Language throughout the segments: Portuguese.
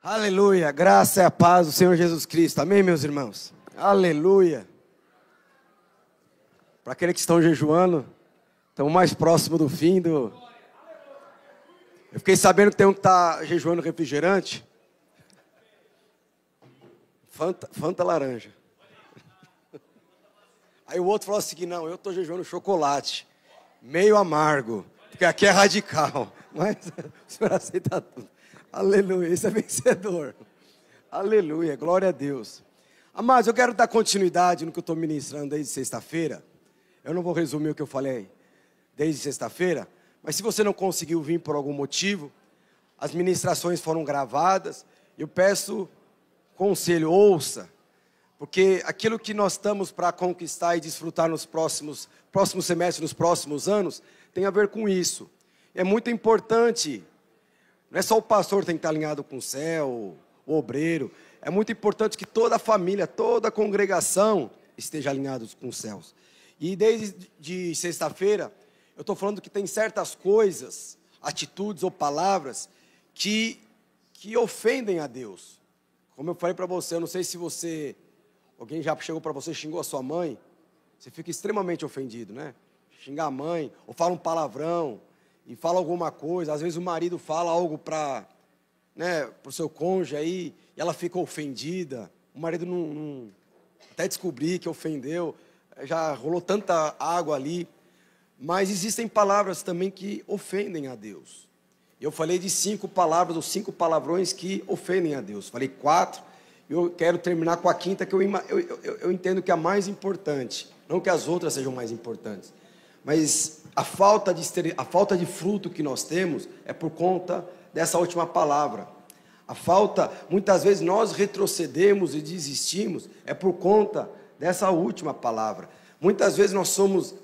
Aleluia, graça e a paz do Senhor Jesus Cristo, amém, meus irmãos? Aleluia. Para aqueles que estão jejuando, estão mais próximo do fim do... Eu fiquei sabendo que tem um que está jejuando refrigerante. Fanta laranja. Aí o outro falou assim, não, eu estou jejuando chocolate, meio amargo, porque aqui é radical, mas o Senhor aceita tudo. Aleluia, esse é vencedor. Aleluia, glória a Deus. Amados, eu quero dar continuidade no que eu estou ministrando desde sexta-feira. Eu não vou resumir o que eu falei desde sexta-feira, mas se você não conseguiu vir por algum motivo, as ministrações foram gravadas. Eu peço conselho, ouça, porque aquilo que nós estamos para conquistar e desfrutar nos próximos semestres, nos próximos anos, tem a ver com isso. É muito importante. Não é só o pastor que tem que estar alinhado com o céu, o obreiro. É muito importante que toda a família, toda a congregação esteja alinhada com os céus. E desde sexta-feira, eu estou falando que tem certas coisas, atitudes ou palavras que ofendem a Deus. Como eu falei para você, eu não sei se alguém já chegou para você e xingou a sua mãe, você fica extremamente ofendido, né? Xingar a mãe, ou fala um palavrão, e fala alguma coisa, às vezes o marido fala algo para o seu cônjuge aí, e ela fica ofendida, o marido não até descobrir que ofendeu, já rolou tanta água ali, mas existem palavras também que ofendem a Deus. Eu falei de 5 palavras, ou 5 palavrões que ofendem a Deus, falei 4, eu quero terminar com a 5ª, que eu entendo que é a mais importante, não que as outras sejam mais importantes, mas a falta de fruto que nós temos é por conta dessa última palavra. Muitas vezes nós retrocedemos e desistimos, é por conta dessa última palavra. Muitas vezes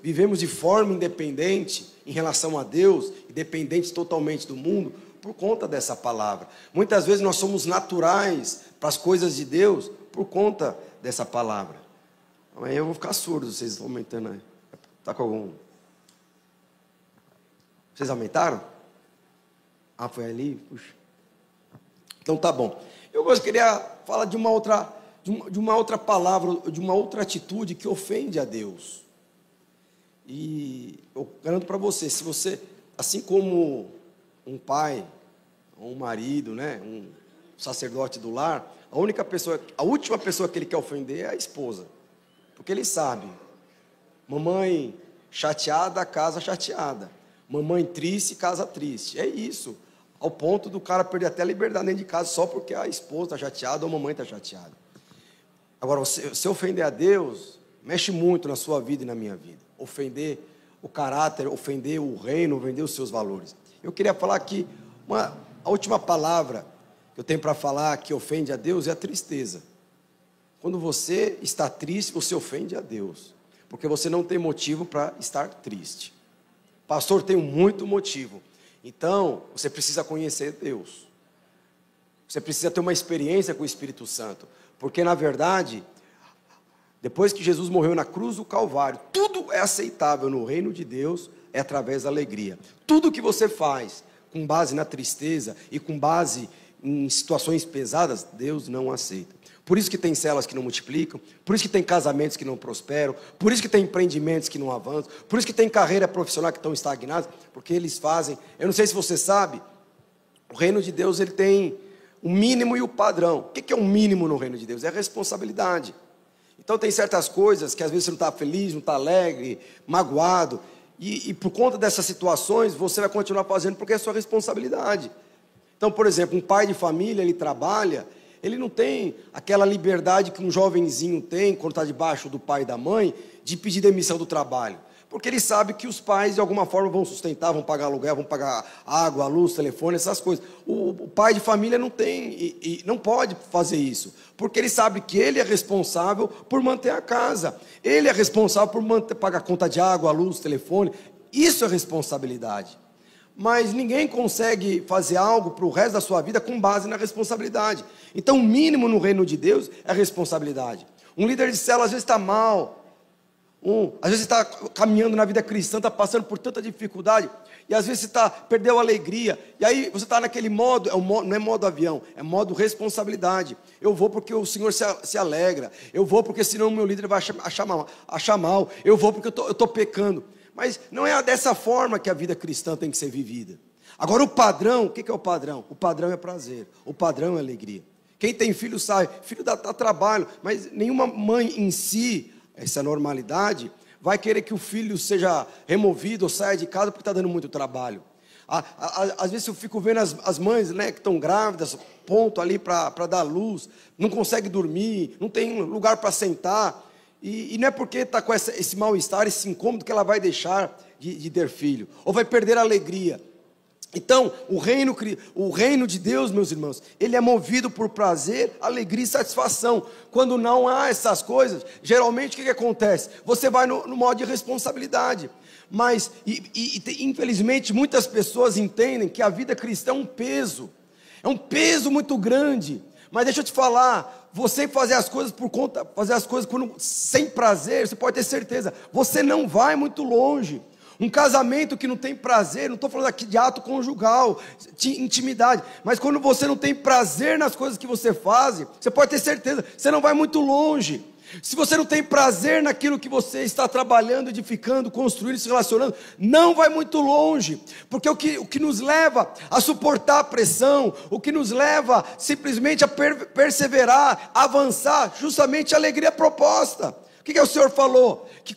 vivemos de forma independente em relação a Deus, independente totalmente do mundo, por conta dessa palavra. Muitas vezes nós somos naturais para as coisas de Deus, por conta dessa palavra. Amanhã eu vou ficar surdo, vocês estão aumentando aí. Está com algum... Vocês aumentaram? Ah, foi ali? Puxa. Então tá bom. Eu queria falar de uma outra palavra, de uma outra atitude que ofende a Deus. E eu garanto para você, se você, assim como um pai, um marido, né, um sacerdote do lar, a última pessoa que ele quer ofender é a esposa. Porque ele sabe, mamãe chateada, casa chateada. Mamãe triste, casa triste. É isso. Ao ponto do cara perder até a liberdade dentro de casa só porque a esposa está chateada ou a mamãe está chateada. Agora, se ofender a Deus, mexe muito na sua vida e na minha vida. Ofender o caráter, ofender o reino, ofender os seus valores. Eu queria falar aqui, a última palavra que eu tenho para falar que ofende a Deus é a tristeza. Quando você está triste, você ofende a Deus. Porque você não tem motivo para estar triste. Pastor, tenho muito motivo. Então, você precisa conhecer Deus. Você precisa ter uma experiência com o Espírito Santo. Porque, na verdade, depois que Jesus morreu na cruz do Calvário, tudo é aceitável no reino de Deus, é através da alegria. Tudo que você faz com base na tristeza e com base em situações pesadas, Deus não aceita. Por isso que tem células que não multiplicam, por isso que tem casamentos que não prosperam, por isso que tem empreendimentos que não avançam, por isso que tem carreira profissional que estão estagnadas, porque eles fazem... Eu não sei se você sabe, o reino de Deus ele tem o mínimo e o padrão. O que é o mínimo no reino de Deus? É a responsabilidade. Então tem certas coisas que às vezes você não está feliz, não está alegre, magoado, e por conta dessas situações você vai continuar fazendo porque é sua responsabilidade. Então, por exemplo, um pai de família, ele trabalha... Ele não tem aquela liberdade que um jovenzinho tem, quando está debaixo do pai e da mãe, de pedir demissão do trabalho. Porque ele sabe que os pais, de alguma forma, vão sustentar, vão pagar aluguel, vão pagar água, luz, telefone, essas coisas. O pai de família não tem e não pode fazer isso. Porque ele sabe que ele é responsável por manter a casa. Ele é responsável por pagar conta de água, luz, telefone. Isso é responsabilidade. Mas ninguém consegue fazer algo para o resto da sua vida com base na responsabilidade. Então, o mínimo no reino de Deus é a responsabilidade. Um líder de célula às vezes está mal. Às vezes você está caminhando na vida cristã, está passando por tanta dificuldade, e às vezes você perdeu a alegria, e aí você está naquele modo, não é modo avião, é modo responsabilidade. Eu vou porque o Senhor se alegra, eu vou porque senão o meu líder vai achar mal, eu vou porque eu estou pecando. Mas não é dessa forma que a vida cristã tem que ser vivida. Agora o padrão, o que é o padrão? O padrão é prazer, o padrão é alegria. Quem tem filho sabe, filho dá trabalho, mas nenhuma mãe em si, essa normalidade, vai querer que o filho seja removido ou saia de casa porque está dando muito trabalho. Às vezes eu fico vendo as mães, né, que estão grávidas, ponto ali para dar luz, não consegue dormir, não tem lugar para sentar, e não é porque está com esse mal-estar, esse incômodo, que ela vai deixar de ter filho, ou vai perder a alegria. Então, o reino de Deus, meus irmãos, ele é movido por prazer, alegria e satisfação. Quando não há essas coisas, geralmente o que acontece? Você vai no modo de responsabilidade. Mas, infelizmente, muitas pessoas entendem que a vida cristã é um peso muito grande. Mas deixa eu te falar, você fazer as coisas por conta, fazer as coisas sem prazer, você pode ter certeza, você não vai muito longe. Um casamento que não tem prazer, não estou falando aqui de ato conjugal, de intimidade, mas quando você não tem prazer nas coisas que você faz, você pode ter certeza, você não vai muito longe. Se você não tem prazer naquilo que você está trabalhando, edificando, construindo, se relacionando, não vai muito longe, porque o que nos leva a suportar a pressão, o que nos leva simplesmente a perseverar, a avançar, justamente a alegria proposta. O que o Senhor falou? Que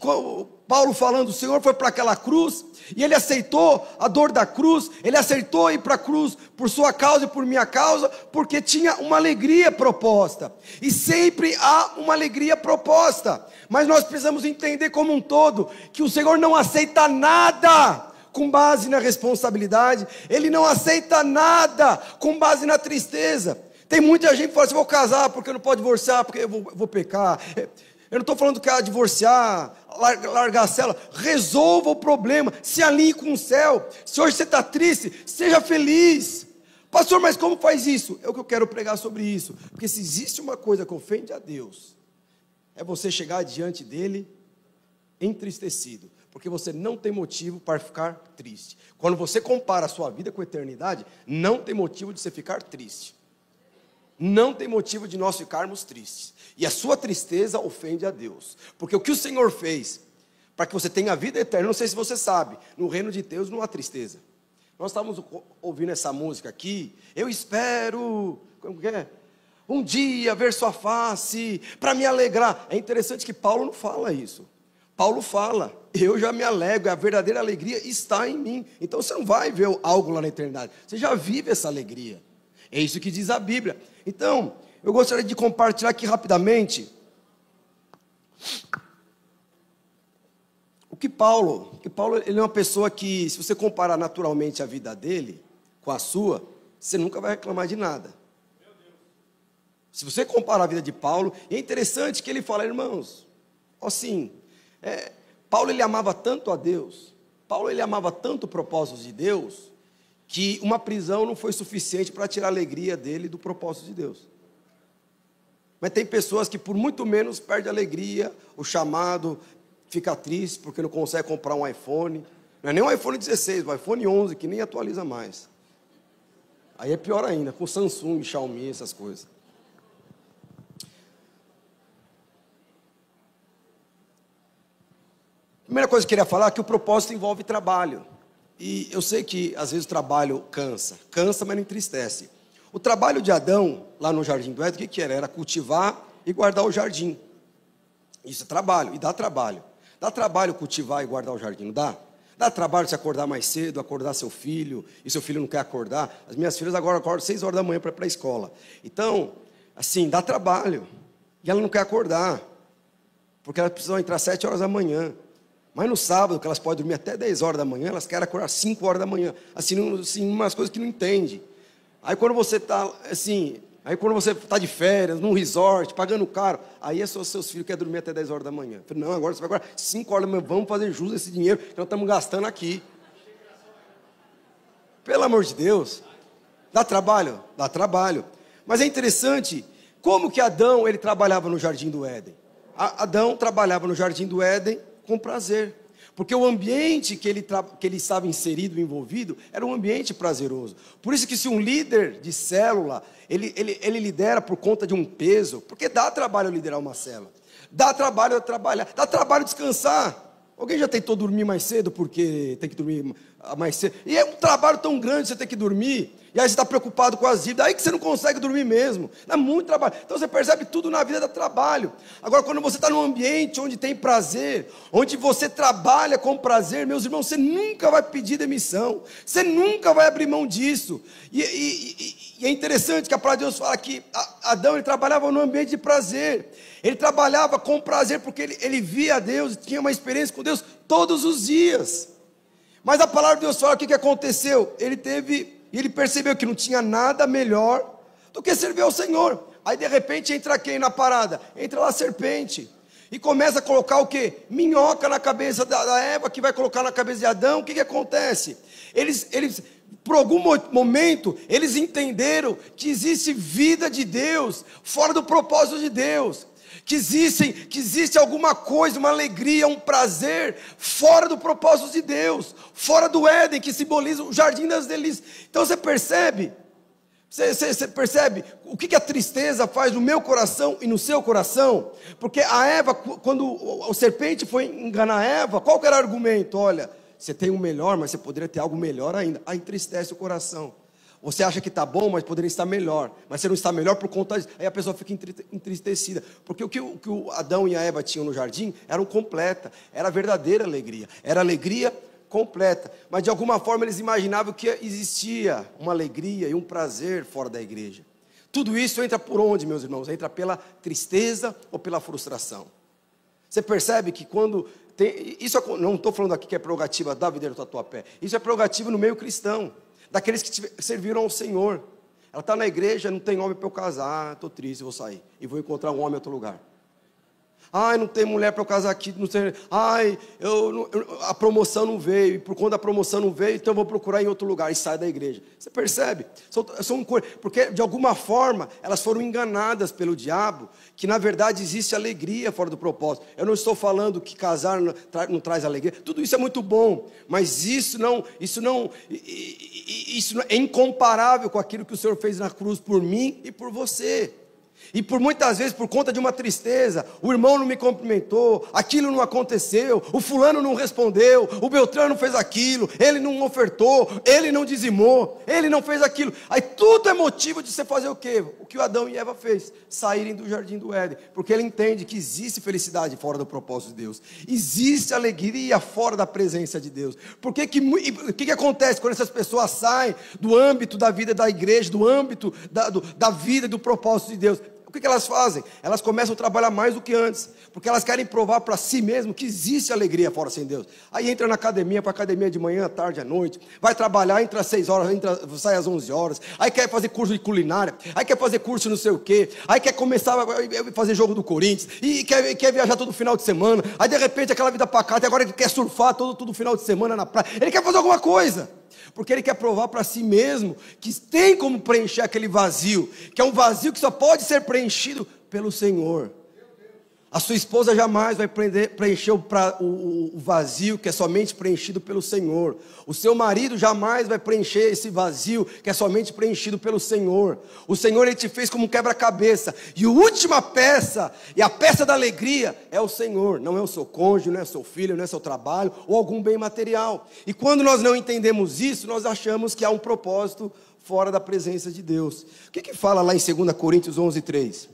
Paulo falando, o Senhor foi para aquela cruz, e ele aceitou a dor da cruz, ele aceitou ir para a cruz por sua causa e por minha causa, porque tinha uma alegria proposta, e sempre há uma alegria proposta, mas nós precisamos entender como um todo, que o Senhor não aceita nada com base na responsabilidade, ele não aceita nada com base na tristeza. Tem muita gente que fala assim, vou casar porque eu não posso divorciar, porque eu vou pecar. Eu não estou falando que divorciar, largar a cela, resolva o problema, se alinhe com o céu. Se hoje você está triste, seja feliz. Pastor, mas como faz isso? É o que eu quero pregar sobre isso. Porque se existe uma coisa que ofende a Deus, é você chegar diante dele entristecido, porque você não tem motivo para ficar triste. Quando você compara a sua vida com a eternidade, não tem motivo de você ficar triste. Não tem motivo de nós ficarmos tristes. E a sua tristeza ofende a Deus. Porque o que o Senhor fez para que você tenha vida eterna, não sei se você sabe, no reino de Deus não há tristeza. Nós estávamos ouvindo essa música aqui, eu espero, como que é? Um dia ver sua face, para me alegrar. É interessante que Paulo não fala isso. Paulo fala, eu já me alegro, a verdadeira alegria está em mim. Então você não vai ver algo lá na eternidade, você já vive essa alegria. É isso que diz a Bíblia. Então, eu gostaria de compartilhar aqui rapidamente que Paulo ele é uma pessoa que, se você comparar naturalmente a vida dele com a sua, você nunca vai reclamar de nada. Se você comparar a vida de Paulo, e é interessante que ele fala, irmãos, assim, Paulo ele amava tanto a Deus, Paulo ele amava tanto o propósito de Deus, que uma prisão não foi suficiente para tirar a alegria dele do propósito de Deus. Mas tem pessoas que por muito menos perdem a alegria, o chamado, fica triste porque não consegue comprar um iPhone, não é nem um iPhone 16, o iPhone 11 que nem atualiza mais. Aí é pior ainda, com Samsung, Xiaomi, essas coisas. Primeira coisa que eu queria falar é que o propósito envolve trabalho. E eu sei que às vezes o trabalho cansa, mas não entristece. O trabalho de Adão, lá no Jardim do Éden, o que era? Era cultivar e guardar o jardim. Isso é trabalho, e dá trabalho. Dá trabalho cultivar e guardar o jardim, não dá? Dá trabalho você acordar mais cedo, acordar seu filho, e seu filho não quer acordar. As minhas filhas agora acordam 6 horas da manhã para ir para a escola. Então, assim, dá trabalho. E ela não quer acordar, porque elas precisam entrar 7 horas da manhã. Mas no sábado, que elas podem dormir até 10 horas da manhã, elas querem acordar 5 horas da manhã. Assim, umas coisas que não entende. Aí quando você está, assim, de férias, num resort, pagando caro, aí seus filhos querem dormir até 10 horas da manhã. Eu falei, não, agora você vai acordar 5 horas da manhã, vamos fazer jus a esse dinheiro que nós estamos gastando aqui. Pelo amor de Deus. Dá trabalho? Dá trabalho. Mas é interessante, como que Adão, ele trabalhava no Jardim do Éden? Adão trabalhava no Jardim do Éden, com prazer. Porque o ambiente que ele estava inserido, envolvido, era um ambiente prazeroso. Por isso que se um líder de célula, ele lidera por conta de um peso, porque dá trabalho liderar uma célula. Dá trabalho trabalhar, dá trabalho descansar. Alguém já tentou dormir mais cedo porque tem que dormir mais cedo? E é um trabalho tão grande você ter que dormir, e aí você está preocupado com as dívidas, aí que você não consegue dormir mesmo. É muito trabalho. Então você percebe tudo na vida dá trabalho. Agora, quando você está num ambiente onde tem prazer, onde você trabalha com prazer, meus irmãos, você nunca vai pedir demissão, você nunca vai abrir mão disso. E é interessante que a palavra de Deus fala que Adão ele trabalhava num ambiente de prazer. Ele trabalhava com prazer porque ele via Deus, tinha uma experiência com Deus todos os dias. Mas a palavra de Deus fala o que aconteceu. Ele percebeu que não tinha nada melhor do que servir ao Senhor. Aí de repente entra quem na parada? Entra lá a serpente. E começa a colocar o quê? Minhoca na cabeça da Eva, que vai colocar na cabeça de Adão. O que acontece? Eles por algum momento, eles entenderam que existe vida de Deus fora do propósito de Deus. Que existe alguma coisa, uma alegria, um prazer fora do propósito de Deus, fora do Éden, que simboliza o jardim das delícias. Então você percebe o que a tristeza faz no meu coração e no seu coração? Porque a Eva, quando a serpente foi enganar a Eva, qual que era o argumento? Olha, você tem o melhor, mas você poderia ter algo melhor ainda. Aí entristece o coração. Você acha que está bom, mas poderia estar melhor. Mas você não está melhor por conta disso. Aí a pessoa fica entristecida. Porque o que o Adão e a Eva tinham no jardim era completa. Era verdadeira alegria. Era alegria completa. Mas de alguma forma eles imaginavam que existia uma alegria e um prazer fora da igreja. Tudo isso entra por onde, meus irmãos? Entra pela tristeza ou pela frustração. Você percebe que quando tem... não estou falando aqui que é prerrogativa da Videira do Tatuapé. Isso é prerrogativa no meio cristão. Daqueles que serviram ao Senhor. Ela está na igreja, não tem homem para eu casar, estou triste, vou sair. E vou encontrar um homem em outro lugar. Ai, não tem mulher para eu casar aqui. Não tem, ai, a promoção não veio. E por conta da promoção não veio, então eu vou procurar em outro lugar. E sai da igreja. Você percebe? Porque de alguma forma elas foram enganadas pelo diabo, que na verdade existe alegria fora do propósito. Eu não estou falando que casar não traz alegria. Tudo isso é muito bom. Mas isso é incomparável com aquilo que o Senhor fez na cruz por mim e por você. E por muitas vezes, por conta de uma tristeza, o irmão não me cumprimentou, aquilo não aconteceu, o fulano não respondeu, o Beltrano não fez aquilo, ele não ofertou, ele não dizimou, ele não fez aquilo. Aí tudo é motivo de você fazer o quê? O que o Adão e Eva fez, saírem do jardim do Éden, porque ele entende que existe felicidade fora do propósito de Deus, existe alegria fora da presença de Deus. O que acontece quando essas pessoas saem do âmbito da vida da igreja, do âmbito da vida e do propósito de Deus? O que elas fazem? Elas começam a trabalhar mais do que antes, porque elas querem provar para si mesmo que existe alegria fora sem Deus. Aí entra na academia, para a academia de manhã, à tarde, à noite, vai trabalhar, entra às 6 horas, sai às 11 horas, aí quer fazer curso de culinária, aí quer fazer curso não sei o quê, aí quer começar a fazer jogo do Corinthians, e quer viajar todo final de semana, aí de repente aquela vida pacata, e agora ele quer surfar todo final de semana na praia, ele quer fazer alguma coisa. Porque ele quer provar para si mesmo que tem como preencher aquele vazio, que é um vazio que só pode ser preenchido pelo Senhor. A sua esposa jamais vai preencher o vazio que é somente preenchido pelo Senhor. O seu marido jamais vai preencher esse vazio que é somente preenchido pelo Senhor. O Senhor, Ele te fez como um quebra-cabeça. E a última peça, e a peça da alegria, é o Senhor. Não é o seu cônjuge, não é o seu filho, não é o seu trabalho, ou algum bem material. E quando nós não entendemos isso, nós achamos que há um propósito fora da presença de Deus. O que fala lá em 2 Coríntios 11:3?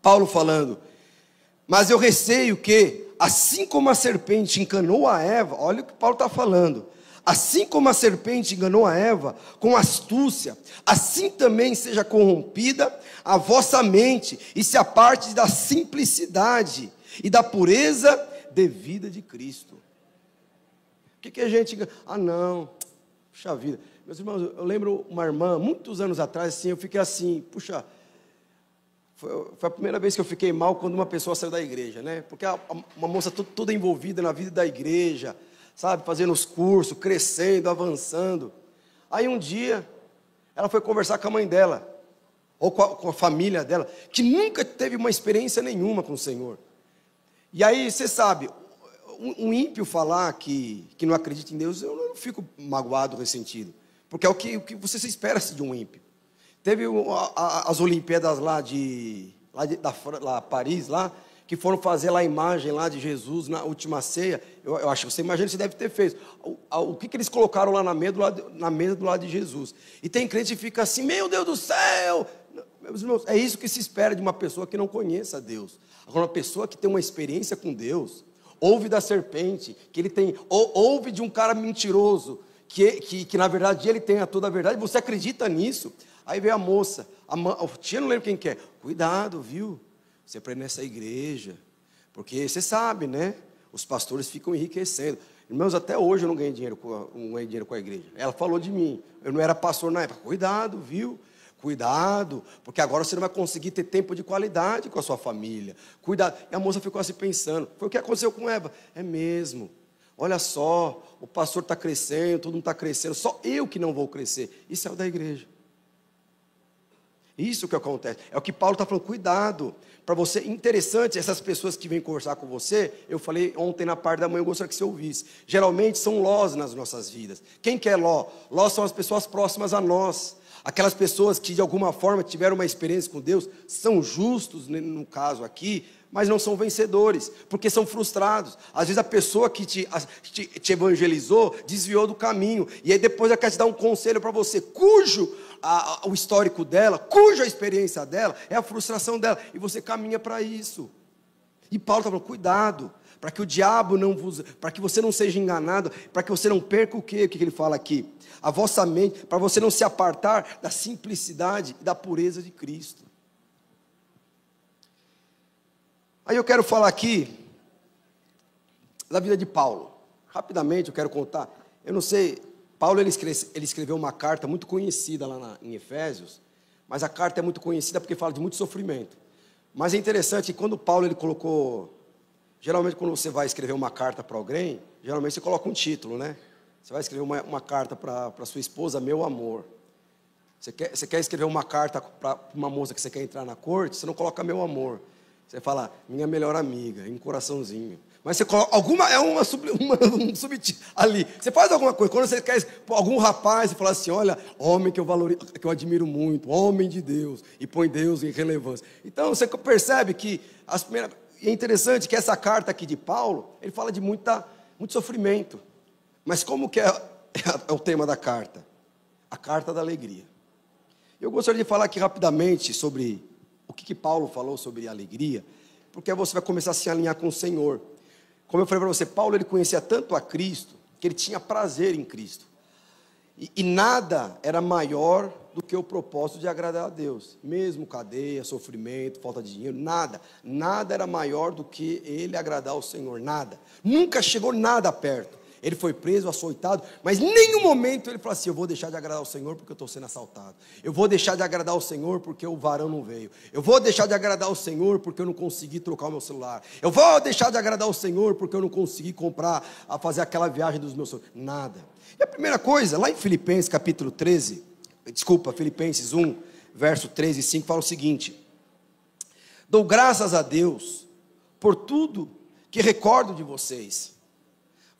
Paulo falando... Mas eu receio que, assim como a serpente enganou a Eva, olha o que Paulo está falando, assim como a serpente enganou a Eva com astúcia, assim também seja corrompida a vossa mente e se aparte da simplicidade e da pureza devida de Cristo. O que a gente... não, puxa vida. Meus irmãos, eu lembro uma irmã, muitos anos atrás, assim, eu fiquei assim, puxa... Foi a primeira vez que eu fiquei mal quando uma pessoa saiu da igreja, né? Porque uma moça toda envolvida na vida da igreja, sabe? Fazendo os cursos, crescendo, avançando. Aí um dia, ela foi conversar com a mãe dela, ou com a família dela, que nunca teve uma experiência nenhuma com o Senhor. E aí, você sabe, um ímpio falar que não acredita em Deus, eu não fico magoado, ressentido. Porque é o que você se espera de um ímpio. Teve as Olimpíadas lá Paris, lá, que foram fazer lá a imagem lá de Jesus na última ceia. Eu acho que você imagina que você deve ter feito. O que eles colocaram lá na mesa do lado de Jesus. E tem crente que fica assim, meu Deus do céu! Meus irmãos, é isso que se espera de uma pessoa que não conheça Deus. Agora, uma pessoa que tem uma experiência com Deus, ouve da serpente, que ele tem, ouve de um cara mentiroso, que na verdade ele tem a toda a verdade, você acredita nisso? Aí veio a moça, a tia, não lembro quem que é, cuidado, viu? Você para ir nessa igreja, porque você sabe, né? Os pastores ficam enriquecendo. Irmãos, até hoje eu não ganhei dinheiro com a igreja. Ela falou de mim, eu não era pastor na época. Cuidado, viu? Cuidado, porque agora você não vai conseguir ter tempo de qualidade com a sua família. Cuidado. E a moça ficou assim pensando, foi o que aconteceu com Eva. É mesmo, olha só, o pastor está crescendo, todo mundo está crescendo, só eu que não vou crescer. Isso é o da igreja. Isso que acontece, é o que Paulo está falando, cuidado, para você, interessante, essas pessoas que vêm conversar com você, eu falei ontem na parte da manhã, eu gostaria que você ouvisse, geralmente são lós nas nossas vidas. Quem que é ló? Ló são as pessoas próximas a nós, aquelas pessoas que de alguma forma tiveram uma experiência com Deus, são justos, no caso aqui, mas não são vencedores, porque são frustrados. Às vezes a pessoa que te evangelizou, desviou do caminho, e aí depois ela quer te dar um conselho para você, cujo o histórico dela, cuja experiência dela, é a frustração dela, e você caminha para isso. E Paulo está falando, cuidado, para que o diabo não vos, para que você não seja enganado, para que você não perca o quê? O que ele fala aqui? A vossa mente, para você não se apartar da simplicidade e da pureza de Cristo. Aí eu quero falar aqui da vida de Paulo. Rapidamente eu quero contar. Eu não sei, Paulo ele escreveu uma carta muito conhecida lá em Efésios, mas a carta é muito conhecida porque fala de muito sofrimento. Mas é interessante que quando Paulo ele colocou, geralmente quando você vai escrever uma carta para alguém, geralmente você coloca um título, né? Você vai escrever uma carta para sua esposa, meu amor. Você quer escrever uma carta para uma moça que você quer entrar na corte, você não coloca meu amor. Você fala, minha melhor amiga, em um coraçãozinho. Mas você coloca um subtítulo ali. Você faz alguma coisa. Quando você quer algum rapaz, você fala assim, olha, homem que eu admiro muito, homem de Deus, e põe Deus em relevância. Então você percebe que é interessante que essa carta aqui de Paulo, ele fala de muito sofrimento. Mas como que é o tema da carta? A carta da alegria. Eu gostaria de falar aqui rapidamente sobre o que Paulo falou sobre alegria, porque você vai começar a se alinhar com o Senhor. Como eu falei para você, Paulo ele conhecia tanto a Cristo, que ele tinha prazer em Cristo. E nada era maior do que o propósito de agradar a Deus. Mesmo cadeia, sofrimento, falta de dinheiro, nada era maior do que ele agradar ao Senhor, nada. Nunca chegou nada perto. Ele foi preso, açoitado, mas em nenhum momento ele falou assim, eu vou deixar de agradar ao Senhor porque eu estou sendo assaltado. Eu vou deixar de agradar ao Senhor porque o varão não veio. Eu vou deixar de agradar ao Senhor porque eu não consegui trocar o meu celular. Eu vou deixar de agradar ao Senhor porque eu não consegui fazer aquela viagem dos meus sonhos. Nada. E a primeira coisa, lá em Filipenses 1, verso 3 e 5, fala o seguinte, dou graças a Deus por tudo que recordo de vocês,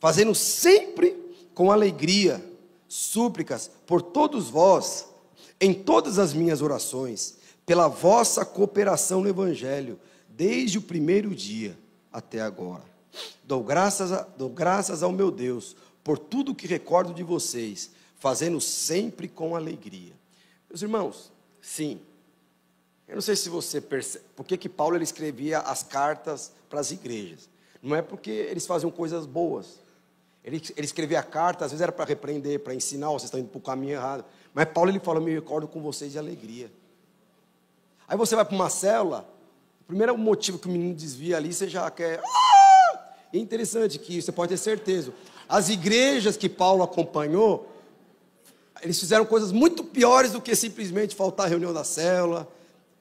fazendo sempre com alegria, súplicas por todos vós, em todas as minhas orações, pela vossa cooperação no Evangelho, desde o primeiro dia até agora. Dou graças ao meu Deus, por tudo que recordo de vocês, fazendo sempre com alegria. Meus irmãos, sim, eu não sei se você percebe, por que Paulo ele escrevia as cartas para as igrejas? Não é porque eles faziam coisas boas. Ele escrevia a carta, às vezes era para repreender, para ensinar, vocês estão indo para o caminho errado. Mas Paulo ele fala, me recordo com vocês de alegria. Aí você vai para uma célula, o primeiro motivo que o menino desvia ali, você já quer... É interessante que você pode ter certeza. As igrejas que Paulo acompanhou, eles fizeram coisas muito piores do que simplesmente faltar a reunião da célula,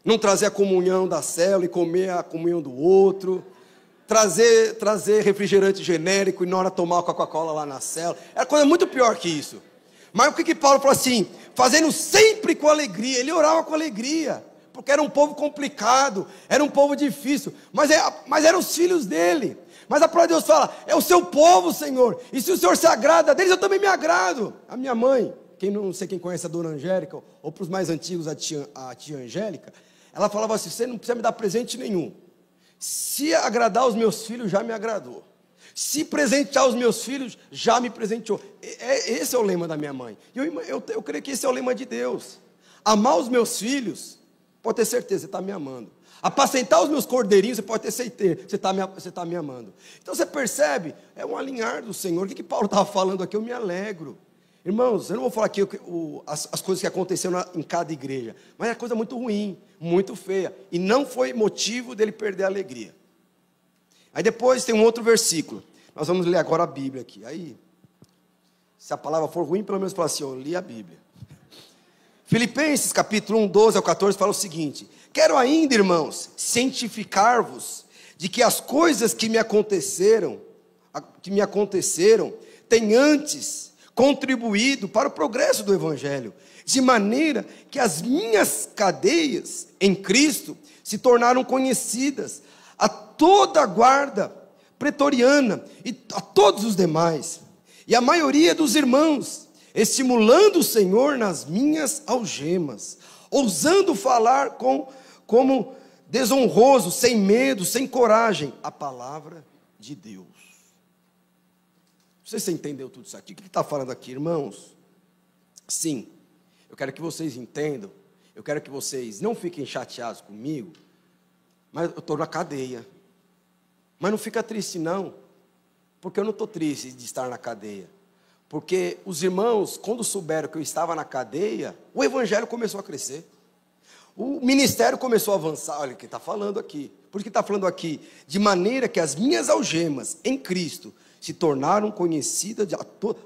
não trazer a comunhão da célula e comer a comunhão do outro... Trazer refrigerante genérico e na hora tomar a Coca-Cola lá na cela. Era coisa muito pior que isso. Mas o que Paulo falou assim? Fazendo sempre com alegria. Ele orava com alegria. Porque era um povo complicado. Era um povo difícil. Mas eram os filhos dele. Mas a palavra de Deus fala, é o seu povo, Senhor. E se o Senhor se agrada deles, eu também me agrado. A minha mãe, não sei quem conhece a dona Angélica, ou para os mais antigos a tia Angélica, ela falava assim, você não precisa me dar presente nenhum. Se agradar os meus filhos, já me agradou. Se presentear os meus filhos, já me presenteou. Esse é o lema da minha mãe. Eu creio que esse é o lema de Deus. Amar os meus filhos, pode ter certeza, você está me amando. Apacentar os meus cordeirinhos, você pode ter certeza, você está me amando. Então você percebe, é um alinhar do Senhor. O que Paulo estava falando aqui? Eu me alegro. Irmãos, eu não vou falar aqui as coisas que aconteceram em cada igreja, mas é coisa muito ruim, muito feia. E não foi motivo dele perder a alegria. Aí depois tem um outro versículo. Nós vamos ler agora a Bíblia aqui. Aí, se a palavra for ruim, pelo menos fala assim, eu li a Bíblia. Filipenses capítulo 1, 12 ao 14 fala o seguinte: quero ainda, irmãos, cientificar-vos de que as coisas que me aconteceram, têm antes contribuído para o progresso do Evangelho, de maneira que as minhas cadeias em Cristo se tornaram conhecidas a toda a guarda pretoriana e a todos os demais, e a maioria dos irmãos, estimulando o Senhor nas minhas algemas, ousando falar como desonroso, sem medo, sem coragem, a palavra de Deus. Não sei se você entendeu tudo isso aqui. O que está falando aqui, irmãos? Sim, eu quero que vocês entendam, eu quero que vocês não fiquem chateados comigo, mas eu estou na cadeia. Mas não fica triste não, porque eu não estou triste de estar na cadeia. Porque os irmãos, quando souberam que eu estava na cadeia, o evangelho começou a crescer. O ministério começou a avançar. Olha o que está falando aqui. Por que está falando aqui? De maneira que as minhas algemas em Cristo se tornaram conhecidas de a todos.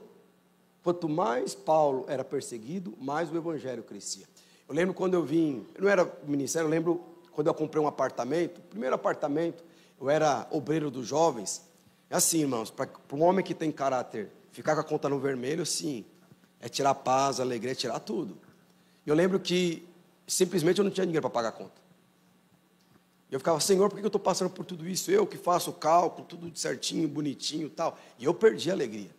Quanto mais Paulo era perseguido, mais o evangelho crescia. Eu lembro quando eu vim, eu não era ministério, eu lembro quando eu comprei um apartamento, primeiro apartamento, eu era obreiro dos jovens. É assim, irmãos, para um homem que tem caráter, ficar com a conta no vermelho, sim, é tirar paz, alegria, é tirar tudo. Eu lembro que simplesmente eu não tinha dinheiro para pagar a conta. Eu ficava, Senhor, por que eu estou passando por tudo isso? Eu que faço o cálculo, tudo certinho, bonitinho e tal. E eu perdi a alegria.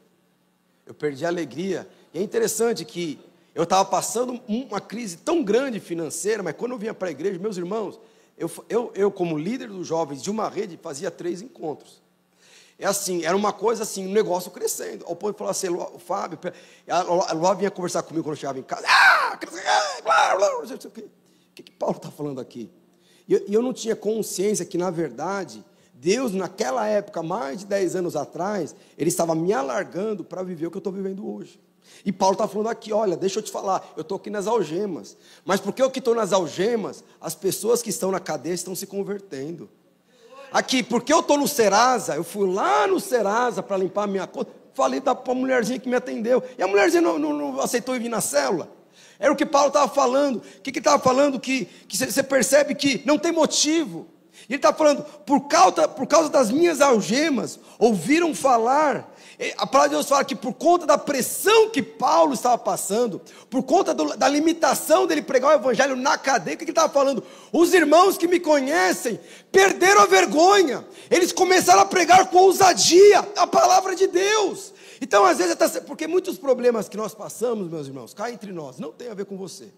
Eu perdi a alegria. E é interessante que eu estava passando uma crise tão grande financeira, mas quando eu vinha para a igreja, meus irmãos, eu como líder dos jovens de uma rede, fazia 3 encontros. É assim, era uma coisa assim, um negócio crescendo. Ao ponto de falar assim, o Fábio, a Ló vinha conversar comigo quando eu chegava em casa. O que Paulo está falando aqui? E eu não tinha consciência que, na verdade, Deus, naquela época, mais de 10 anos atrás, Ele estava me alargando para viver o que eu estou vivendo hoje. E Paulo está falando aqui, olha, deixa eu te falar, eu estou aqui nas algemas. Mas porque eu que estou nas algemas, as pessoas que estão na cadeia estão se convertendo. Aqui, porque eu estou no Serasa, eu fui lá no Serasa para limpar a minha conta, falei para a mulherzinha que me atendeu, e a mulherzinha não aceitou ir vir na célula. Era o que Paulo estava falando. O que ele estava falando? Que você percebe que não tem motivo. E ele está falando, por causa das minhas algemas, ouviram falar. A palavra de Deus fala que por conta da pressão que Paulo estava passando, por conta da limitação dele pregar o evangelho na cadeia, o que ele estava falando? Os irmãos que me conhecem perderam a vergonha, eles começaram a pregar com ousadia a palavra de Deus. Então às vezes, porque muitos problemas que nós passamos, meus irmãos, cá entre nós, não tem a ver com você.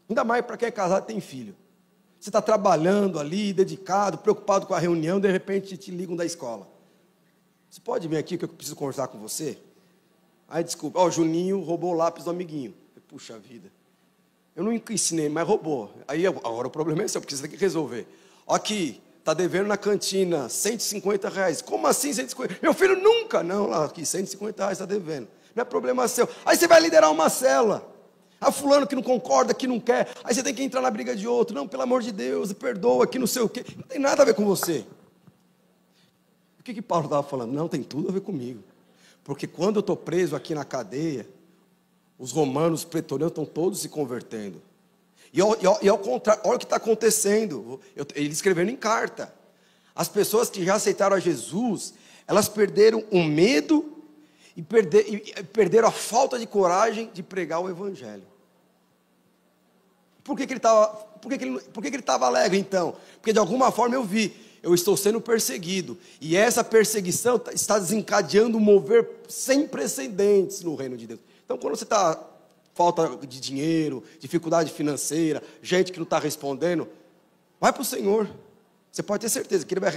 Ainda mais para quem é casado e tem filho. Você está trabalhando ali, dedicado, preocupado com a reunião, de repente te ligam da escola. Você pode vir aqui que eu preciso conversar com você? Aí desculpa, o Juninho roubou o lápis do amiguinho. Puxa vida. Eu não ensinei, mas roubou. Aí agora o problema é seu, porque você tem que resolver. Aqui, está devendo na cantina R$150. Como assim 150? Meu filho nunca. Não, lá aqui, R$150 está devendo. Não é problema seu. Aí você vai liderar uma célula. Fulano que não concorda, que não quer. Aí você tem que entrar na briga de outro. Não, pelo amor de Deus, perdoa, que não sei o quê. Não tem nada a ver com você. O que Paulo estava falando? Não, tem tudo a ver comigo. Porque quando eu estou preso aqui na cadeia, os romanos, os pretorianos estão todos se convertendo. E ao contrário, olha o que está acontecendo. Ele escrevendo em carta. As pessoas que já aceitaram a Jesus, elas perderam o medo e perderam a falta de coragem de pregar o evangelho. Por que ele estava alegre então? Porque de alguma forma eu vi eu estou sendo perseguido. E essa perseguição está desencadeando um mover sem precedentes no reino de Deus. Então, quando você está falta de dinheiro, dificuldade financeira, gente que não está respondendo, vai para o Senhor. Você pode ter certeza que Ele vai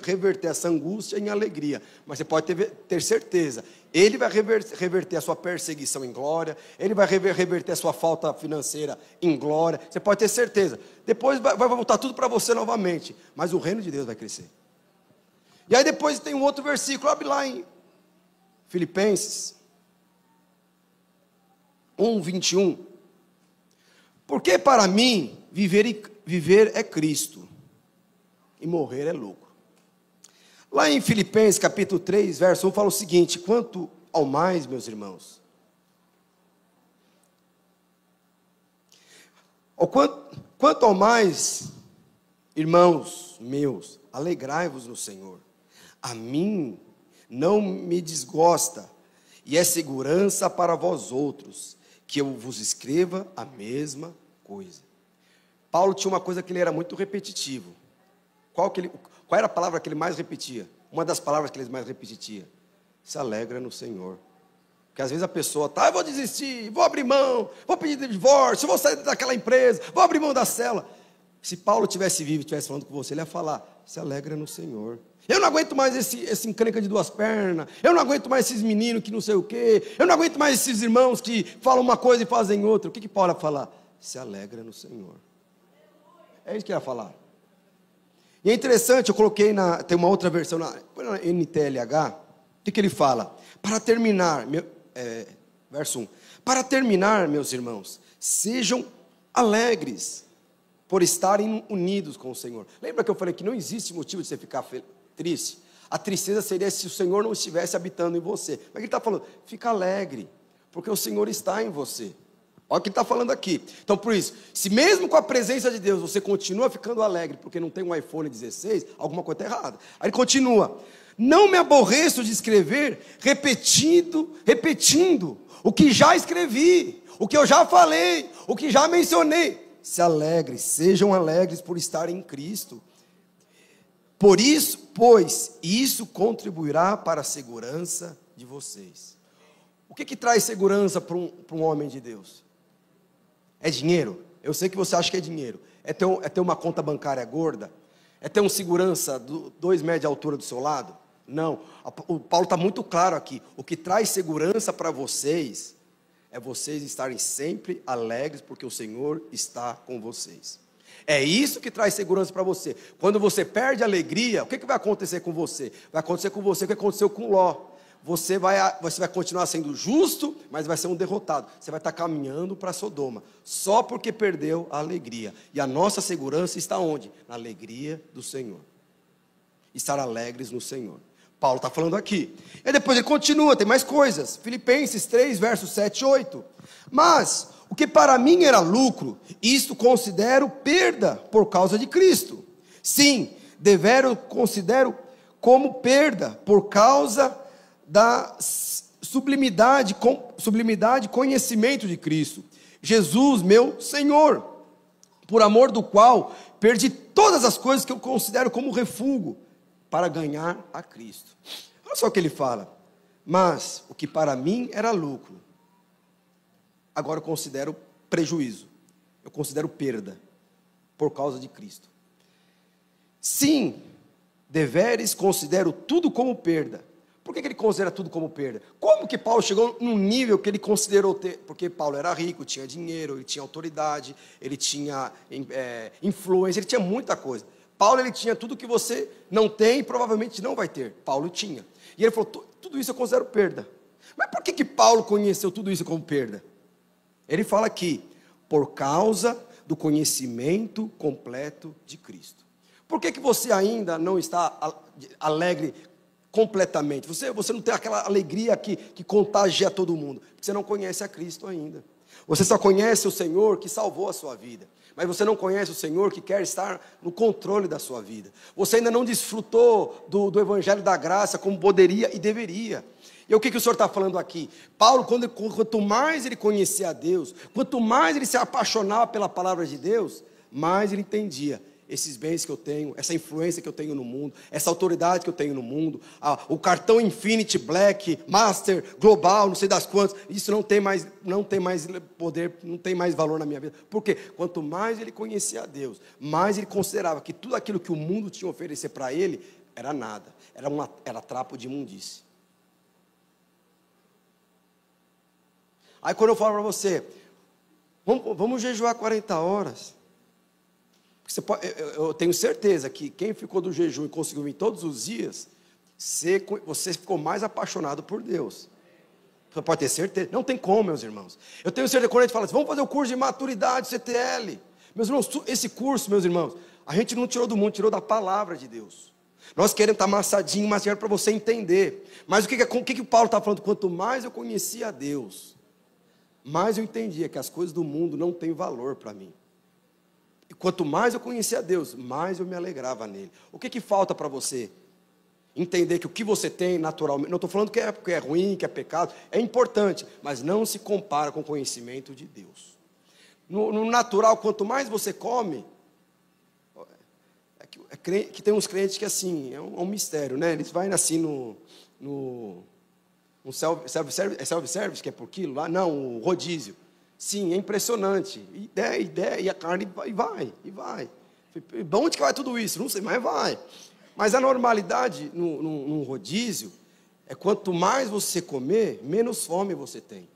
reverter essa angústia em alegria. Mas você pode ter certeza, Ele vai reverter a sua perseguição em glória, Ele vai reverter a sua falta financeira em glória. Você pode ter certeza. Depois vai voltar tudo para você novamente. Mas o reino de Deus vai crescer. E aí depois tem um outro versículo, abre lá em Filipenses 1:21. Porque para mim, viver é Cristo, e morrer é lucro. Lá em Filipenses capítulo 3, verso 1, fala o seguinte: quanto ao mais, meus irmãos, quanto ao mais, irmãos meus, alegrai-vos no Senhor. A mim não me desgosta, e é segurança para vós outros, que eu vos escreva a mesma coisa. Paulo tinha uma coisa que ele era muito repetitivo. Qual era a palavra que ele mais repetia? Uma das palavras que ele mais repetia: se alegra no Senhor. Porque às vezes a pessoa está, eu vou desistir, vou abrir mão, vou pedir divórcio, vou sair daquela empresa, vou abrir mão da célula. Se Paulo tivesse vivo e estivesse falando com você, ele ia falar: se alegra no Senhor. Eu não aguento mais esse encrenca de duas pernas, eu não aguento mais esses meninos que não sei o quê, eu não aguento mais esses irmãos que falam uma coisa e fazem outra. O que Paulo ia falar? Se alegra no Senhor. É isso que ele ia falar. E é interessante, eu coloquei tem uma outra versão na NTLH, o que ele fala? Para terminar, verso 1, para terminar, meus irmãos, sejam alegres por estarem unidos com o Senhor. Lembra que eu falei que não existe motivo de você ficar triste? A tristeza seria se o Senhor não estivesse habitando em você. Mas ele está falando, fica alegre, porque o Senhor está em você. Olha o que ele está falando aqui. Então, por isso, se mesmo com a presença de Deus você continua ficando alegre porque não tem um iPhone 16, alguma coisa está errada. Aí ele continua: não me aborreço de escrever repetindo o que já escrevi, o que eu já falei, o que já mencionei. Se alegre, sejam alegres por estarem em Cristo. Por isso, pois, isso contribuirá para a segurança de vocês. O que traz segurança para um homem de Deus? É dinheiro? Eu sei que você acha que é dinheiro. É ter uma conta bancária gorda? É ter um segurança 2 metros de altura do seu lado? Não. O Paulo está muito claro aqui. O que traz segurança para vocês é vocês estarem sempre alegres, porque o Senhor está com vocês. É isso que traz segurança para você. Quando você perde a alegria, o que vai acontecer com você? Vai acontecer com você o que aconteceu com Ló. Você vai continuar sendo justo, mas vai ser um derrotado. Você vai estar caminhando para Sodoma, só porque perdeu a alegria. E a nossa segurança está onde? Na alegria do Senhor. Estar alegres no Senhor. Paulo está falando aqui. E depois ele continua, tem mais coisas. Filipenses 3, versos 7 e 8. Mas o que para mim era lucro, isto considero perda por causa de Cristo. Sim, deveras considero como perda por causa da sublimidade e conhecimento de Cristo, Jesus, meu Senhor, por amor do qual perdi todas as coisas que eu considero como refúgio, para ganhar a Cristo. Olha só o que ele fala: mas o que para mim era lucro, agora eu considero prejuízo, eu considero perda, por causa de Cristo. Sim, deveres considero tudo como perda. Por que ele considera tudo como perda? Como que Paulo chegou num nível que ele considerou ter? Porque Paulo era rico, tinha dinheiro, ele tinha autoridade, ele tinha influência, ele tinha muita coisa. Paulo, ele tinha tudo que você não tem e provavelmente não vai ter. Paulo tinha. E ele falou, tudo isso eu considero perda. Mas por que Paulo conheceu tudo isso como perda? Ele fala aqui, por causa do conhecimento completo de Cristo. Por que você ainda não está alegre completamente? Você não tem aquela alegria que contagia todo mundo, porque você não conhece a Cristo ainda. Você só conhece o Senhor que salvou a sua vida, mas você não conhece o Senhor que quer estar no controle da sua vida. Você ainda não desfrutou do Evangelho da Graça como poderia e deveria. E o que o Senhor está falando aqui? Paulo, quanto mais ele conhecia a Deus, quanto mais ele se apaixonava pela palavra de Deus, mais ele entendia, esses bens que eu tenho, essa influência que eu tenho no mundo, essa autoridade que eu tenho no mundo, o cartão Infinity, Black, Master, Global, não sei das quantas, isso não tem mais poder, não tem mais valor na minha vida. Por quê? Quanto mais ele conhecia a Deus, mais ele considerava que tudo aquilo que o mundo tinha a oferecer para ele, era nada, era trapo de imundície. Aí quando eu falo para você, vamos jejuar 40 horas. Eu tenho certeza que quem ficou do jejum e conseguiu vir todos os dias, você ficou mais apaixonado por Deus. Você pode ter certeza. Não tem como, meus irmãos. Eu tenho certeza, quando a gente fala assim, vamos fazer o curso de maturidade, CTL. Meus irmãos, esse curso, meus irmãos, a gente não tirou do mundo, tirou da palavra de Deus. Nós queremos estar amassadinho, mas para você entender. Mas o que o Paulo está falando? Quanto mais eu conhecia a Deus, mais eu entendia que as coisas do mundo não têm valor para mim. E quanto mais eu conhecia a Deus, mais eu me alegrava nele. O que falta para você? Entender que o que você tem naturalmente, não estou falando que é ruim, que é pecado, é importante, mas não se compara com o conhecimento de Deus. No natural, quanto mais você come, que tem uns crentes que assim, é um mistério, né? Eles vão assim no self-service, que é por quilo lá, não, o rodízio. Sim, é impressionante. Ideia, e a carne vai. Onde que vai tudo isso? Não sei, mas vai. Mas a normalidade num rodízio é quanto mais você comer, menos fome você tem.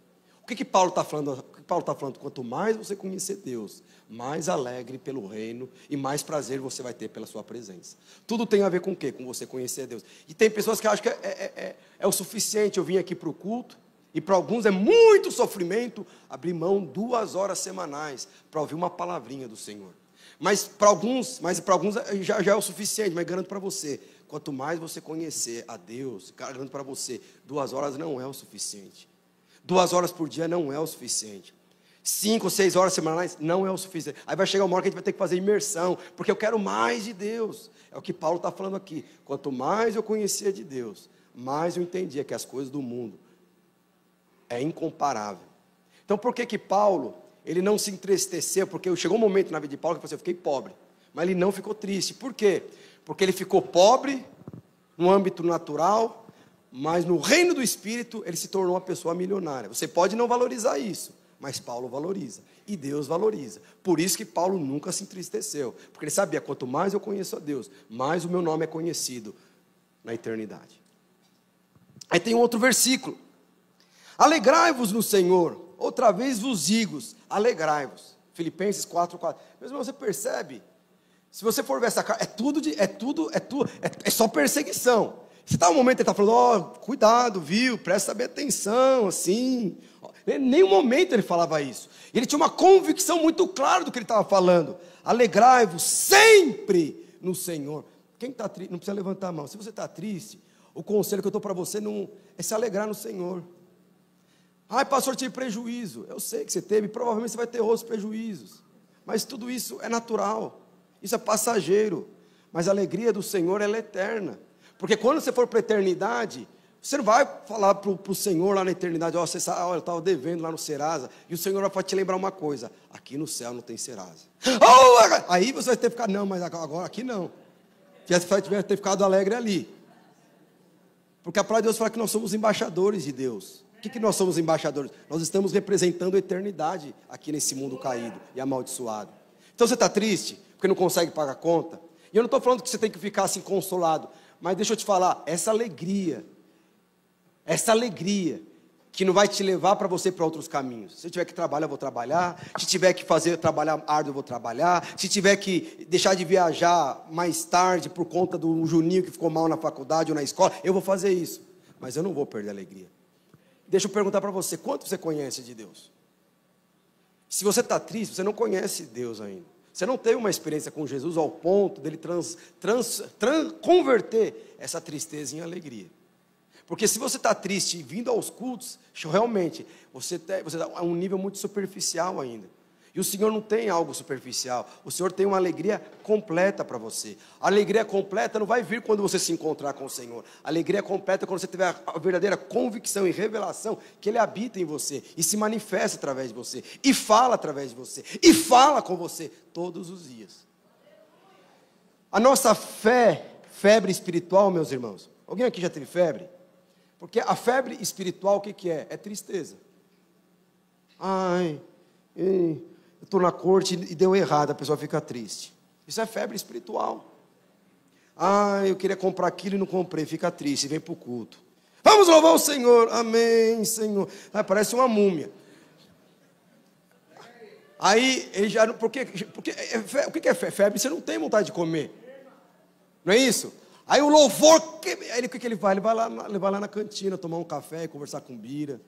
O que Paulo está falando? O que Paulo está falando? Quanto mais você conhecer Deus, mais alegre pelo reino e mais prazer você vai ter pela sua presença. Tudo tem a ver com o quê? Com você conhecer Deus. E tem pessoas que acham que é o suficiente eu vim aqui para o culto, e para alguns é muito sofrimento abrir mão 2 horas semanais para ouvir uma palavrinha do Senhor. Mas para alguns já é o suficiente, mas garanto para você, quanto mais você conhecer a Deus, garanto para você, 2 horas não é o suficiente. 2 horas por dia não é o suficiente. 5 ou 6 horas semanais não é o suficiente. Aí vai chegar uma hora que a gente vai ter que fazer imersão, porque eu quero mais de Deus. É o que Paulo está falando aqui. Quanto mais eu conhecia de Deus, mais eu entendia que as coisas do mundo é incomparável. Então por que Paulo, ele não se entristeceu? Porque chegou um momento na vida de Paulo que eu fiquei pobre, mas ele não ficou triste. Por quê? Porque ele ficou pobre no âmbito natural, mas no reino do Espírito ele se tornou uma pessoa milionária. Você pode não valorizar isso, mas Paulo valoriza, e Deus valoriza. Por isso que Paulo nunca se entristeceu, porque ele sabia, quanto mais eu conheço a Deus, mais o meu nome é conhecido na eternidade. Aí tem um outro versículo: alegrai-vos no Senhor, outra vez vos digo, alegrai-vos. Filipenses 4:4. Mas você percebe? Se você for ver essa carta, é só perseguição. Se está um momento que ele está falando, cuidado, viu, presta bem atenção, assim. Em nenhum momento ele falava isso. Ele tinha uma convicção muito clara do que ele estava falando. Alegrai-vos sempre no Senhor. Quem está triste, não precisa levantar a mão. Se você está triste, o conselho que eu estou para você é se alegrar no Senhor. Ai, pastor, tive prejuízo. Eu sei que você teve, provavelmente você vai ter outros prejuízos. Mas tudo isso é natural. Isso é passageiro. Mas a alegria do Senhor, ela é eterna. Porque quando você for para a eternidade, você não vai falar para o Senhor lá na eternidade, você sabe, eu estava devendo lá no Serasa, e o Senhor vai te lembrar uma coisa: aqui no céu não tem Serasa. Aí você vai ter que ficar, não, mas agora aqui não. Você vai ter ficado alegre ali. Porque a palavra de Deus fala que nós somos embaixadores de Deus. O que nós somos embaixadores? Nós estamos representando a eternidade aqui nesse mundo caído e amaldiçoado. Então você está triste porque não consegue pagar a conta? E eu não estou falando que você tem que ficar assim consolado, mas deixa eu te falar, essa alegria que não vai te levar para você para outros caminhos. Se eu tiver que trabalhar, eu vou trabalhar. Se tiver que trabalhar árduo, eu vou trabalhar. Se tiver que deixar de viajar mais tarde por conta do Juninho que ficou mal na faculdade ou na escola, eu vou fazer isso. Mas eu não vou perder a alegria. Deixa eu perguntar para você, quanto você conhece de Deus? Se você está triste, você não conhece Deus ainda. Você não teve uma experiência com Jesus ao ponto dele converter essa tristeza em alegria. Porque se você está triste e vindo aos cultos, realmente, você está a um nível muito superficial ainda. E o Senhor não tem algo superficial. O Senhor tem uma alegria completa para você. A alegria completa não vai vir quando você se encontrar com o Senhor. A alegria completa é quando você tiver a verdadeira convicção e revelação que Ele habita em você e se manifesta através de você, e fala através de você, e fala com você todos os dias. A nossa febre espiritual, meus irmãos. Alguém aqui já teve febre? Porque a febre espiritual, o que é? É tristeza. Ai, eu estou na corte e deu errado, a pessoa fica triste. Isso é febre espiritual. Ai, eu queria comprar aquilo e não comprei, fica triste, vem para o culto. Vamos louvar o Senhor, amém, Senhor. Ai, parece uma múmia. Aí, ele já, porque o que é febre? Você não tem vontade de comer. Não é isso? Aí o louvor, o que ele vai? Ele vai lá na cantina, tomar um café e conversar com o Bira.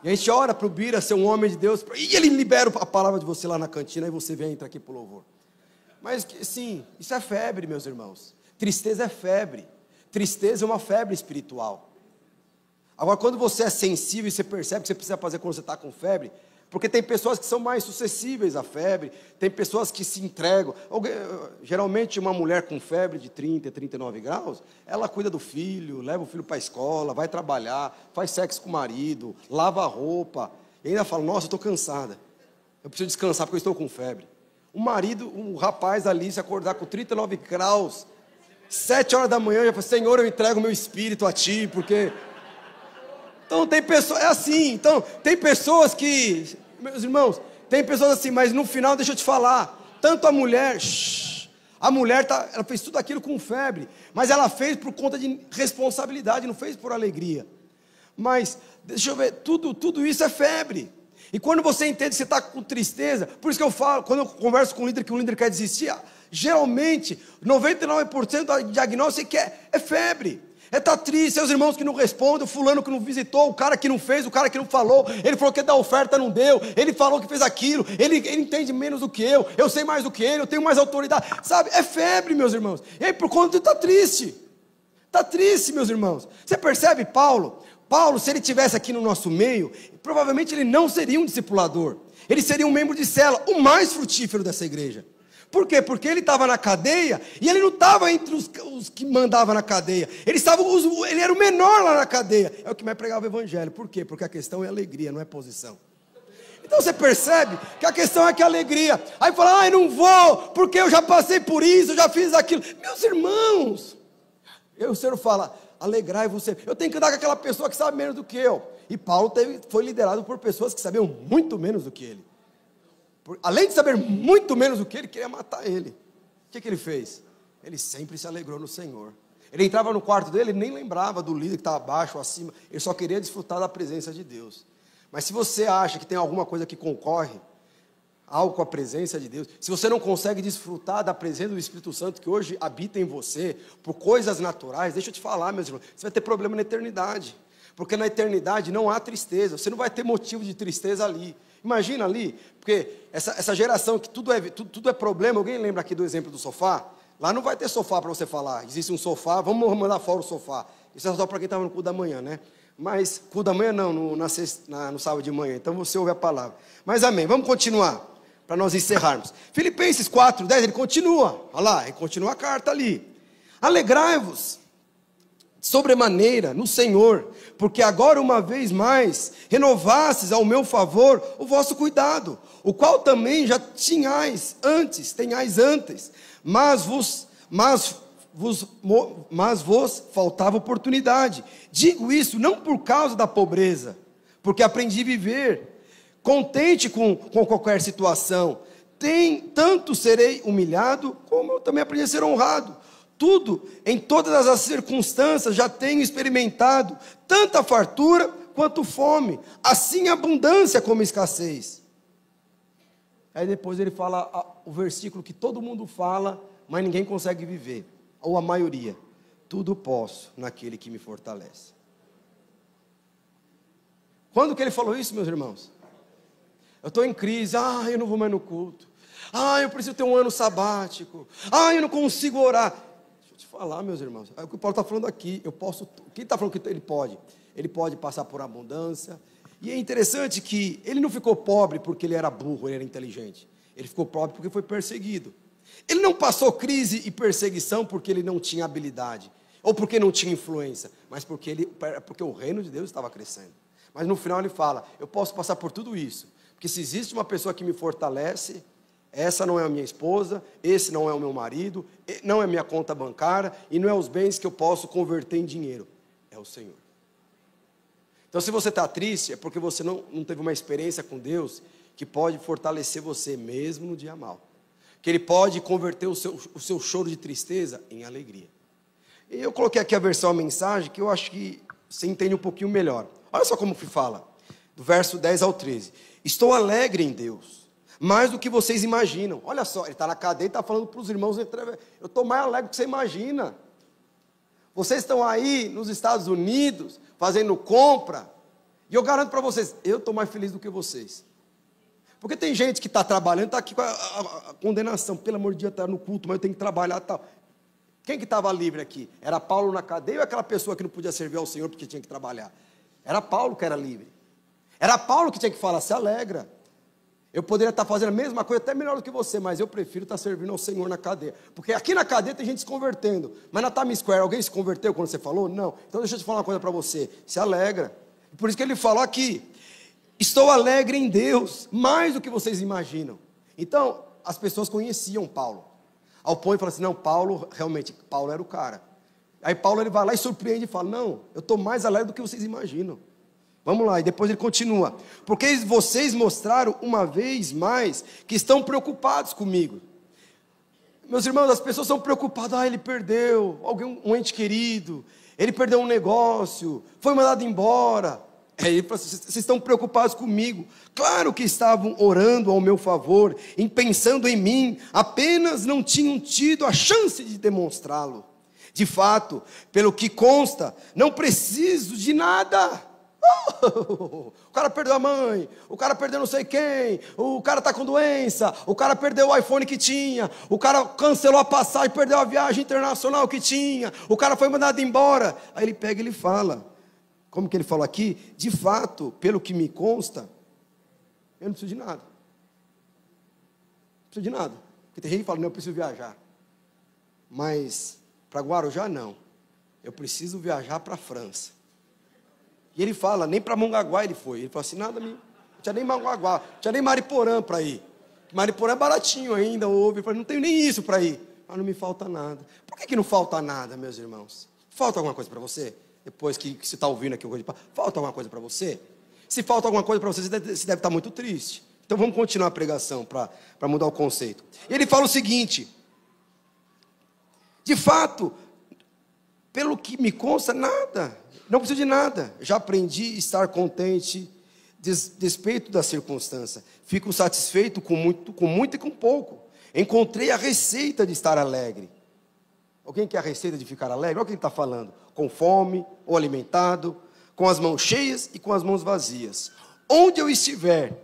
E a gente ora para o Bira ser um homem de Deus, e ele libera a palavra de você lá na cantina, e você vem entrar aqui para o louvor. Mas, sim, isso é febre, meus irmãos. Tristeza é febre. Tristeza é uma febre espiritual. Agora, quando você é sensível e você percebe que você precisa fazer quando você está com febre, porque tem pessoas que são mais suscetíveis à febre, tem pessoas que se entregam. Geralmente, uma mulher com febre de 30, 39 graus, ela cuida do filho, leva o filho para a escola, vai trabalhar, faz sexo com o marido, lava a roupa, e ainda fala, nossa, eu estou cansada, eu preciso descansar porque eu estou com febre. O marido, o rapaz ali, se acordar com 39 graus, 7 horas da manhã, já fala, Senhor, eu entrego o meu espírito a Ti, porque... Então tem pessoas, é assim, então tem pessoas que, meus irmãos, tem pessoas assim, mas no final, deixa eu te falar, tanto a mulher, ela fez tudo aquilo com febre, mas ela fez por conta de responsabilidade, não fez por alegria. Mas, deixa eu ver, tudo isso é febre. E quando você entende que você está com tristeza, por isso que eu falo, quando eu converso com um líder, que o líder quer desistir, geralmente, 99% do diagnóstico é febre. É estar triste, seus irmãos que não respondem, o fulano que não visitou, o cara que não fez, o cara que não falou, ele falou que ia dar oferta, não deu, ele falou que fez aquilo, ele entende menos do que eu sei mais do que ele, eu tenho mais autoridade, sabe, é febre, meus irmãos, e aí por conta disso está triste, meus irmãos. Você percebe Paulo, se ele estivesse aqui no nosso meio, provavelmente ele não seria um discipulador, ele seria um membro de célula, o mais frutífero dessa igreja. Por quê? Porque ele estava na cadeia, e ele não estava entre os que mandavam na cadeia, ele era o menor lá na cadeia, é o que mais pregava o evangelho. Por quê? Porque a questão é alegria, não é posição. Então você percebe que a questão é que a alegria, aí fala, não vou, porque eu já passei por isso, eu já fiz aquilo. Meus irmãos, o Senhor fala, alegrai-vos. Eu tenho que andar com aquela pessoa que sabe menos do que eu, e Paulo foi liderado por pessoas que sabiam muito menos do que ele. Além de saber muito menos do que ele, queria matar ele. O que ele fez? Ele sempre se alegrou no Senhor. Ele entrava no quarto dele, ele nem lembrava do líder que estava abaixo ou acima, ele só queria desfrutar da presença de Deus. Mas se você acha que tem alguma coisa que concorre, algo com a presença de Deus, se você não consegue desfrutar da presença do Espírito Santo que hoje habita em você, por coisas naturais, deixa eu te falar, meus irmãos, você vai ter problema na eternidade. Porque na eternidade não há tristeza, você não vai ter motivo de tristeza ali. Imagina ali, porque essa geração que tudo é problema, alguém lembra aqui do exemplo do sofá? Lá não vai ter sofá para você falar, existe um sofá, vamos mandar fora o sofá. Isso é só para quem estava no culto da manhã, né? Mas, culto da manhã não, no sábado de manhã, então você ouve a palavra. Mas amém, vamos continuar, para nós encerrarmos. Filipenses 4:10, ele continua, olha lá, ele continua a carta ali. Alegrai-vos sobremaneira no Senhor, porque agora uma vez mais renovastes ao meu favor o vosso cuidado, o qual também já tenhais antes, mas vos faltava oportunidade. Digo isso não por causa da pobreza, porque aprendi a viver contente com qualquer situação. Tanto serei humilhado, como eu também aprendi a ser honrado. Tudo, em todas as circunstâncias, já tenho experimentado tanta fartura quanto fome, assim abundância como escassez. Aí depois ele fala o versículo que todo mundo fala, mas ninguém consegue viver, ou a maioria: tudo posso naquele que me fortalece. Quando que ele falou isso, meus irmãos? Eu estou em crise, eu não vou mais no culto, eu preciso ter um ano sabático, eu não consigo orar. Falar, meus irmãos, é o que o Paulo está falando aqui. Quem está falando que ele pode passar por abundância. E é interessante que ele não ficou pobre porque ele era burro, ele era inteligente. Ele ficou pobre porque foi perseguido. Ele não passou crise e perseguição porque ele não tinha habilidade, ou porque não tinha influência, mas porque o reino de Deus estava crescendo. Mas no final ele fala, eu posso passar por tudo isso, porque se existe uma pessoa que me fortalece, essa não é a minha esposa, esse não é o meu marido, não é minha conta bancária, e não é os bens que eu posso converter em dinheiro, é o Senhor. Então, se você está triste, é porque você não teve uma experiência com Deus que pode fortalecer você mesmo no dia mal. Que Ele pode converter o seu choro de tristeza em alegria. E eu coloquei aqui a versão, a mensagem, que eu acho que você entende um pouquinho melhor. Olha só como que fala, do verso 10 ao 13. Estou alegre em Deus, mais do que vocês imaginam. Olha só, ele está na cadeia e está falando para os irmãos, eu estou mais alegre do que você imagina. Vocês estão aí nos Estados Unidos, fazendo compra, e eu garanto para vocês, eu estou mais feliz do que vocês. Porque tem gente que está trabalhando, está aqui com a condenação, pelo amor de Deus, está no culto, mas eu tenho que trabalhar e tal. Quem que estava livre aqui? Era Paulo na cadeia ou aquela pessoa que não podia servir ao Senhor porque tinha que trabalhar? Era Paulo que era livre. Era Paulo que tinha que falar, se alegra. Eu poderia estar fazendo a mesma coisa, até melhor do que você, mas eu prefiro estar servindo ao Senhor na cadeia. Porque aqui na cadeia tem gente se convertendo. Mas na Times Square, alguém se converteu quando você falou? Não. Então deixa eu te falar uma coisa para você. Se alegra. Por isso que ele falou aqui, estou alegre em Deus, mais do que vocês imaginam. Então, as pessoas conheciam Paulo. Ao ponto de falar assim, não, Paulo era o cara. Aí Paulo ele vai lá e surpreende e fala, não, eu estou mais alegre do que vocês imaginam. Vamos lá, e depois ele continua. Porque vocês mostraram uma vez mais que estão preocupados comigo. Meus irmãos, as pessoas são preocupadas, ele perdeu um ente querido, ele perdeu um negócio, foi mandado embora. Aí ele fala assim, vocês estão preocupados comigo. Claro que estavam orando ao meu favor, pensando em mim, apenas não tinham tido a chance de demonstrá-lo. De fato, pelo que consta, não preciso de nada. O cara perdeu a mãe, o cara perdeu não sei quem, o cara está com doença, o cara perdeu o iPhone que tinha, o cara cancelou a passagem, perdeu a viagem internacional que tinha, o cara foi mandado embora. Aí ele pega e ele fala, como que ele falou aqui? De fato, pelo que me consta, eu não preciso de nada. Não preciso de nada. Porque tem gente que fala, não, eu preciso viajar. Mas para Guarujá não. Eu preciso viajar para a França. E ele fala, nem para Mongaguá ele foi. Ele falou assim, nada, não tinha nem Mongaguá, não tinha nem Mariporã para ir. Mariporã é baratinho ainda, ouve. Ele falou, não tenho nem isso para ir. Mas não me falta nada. Por que não falta nada, meus irmãos? Falta alguma coisa para você? Depois que você está ouvindo aqui, falta alguma coisa para você? Se falta alguma coisa para você, você deve estar muito triste. Então vamos continuar a pregação para mudar o conceito. E ele fala o seguinte, de fato, pelo que me consta, nada. Não preciso de nada, já aprendi a estar contente, despeito da circunstância. Fico satisfeito com muito e com pouco. Encontrei a receita de estar alegre. Alguém quer a receita de ficar alegre? Olha quem está falando. Com fome ou alimentado, com as mãos cheias e com as mãos vazias. Onde eu estiver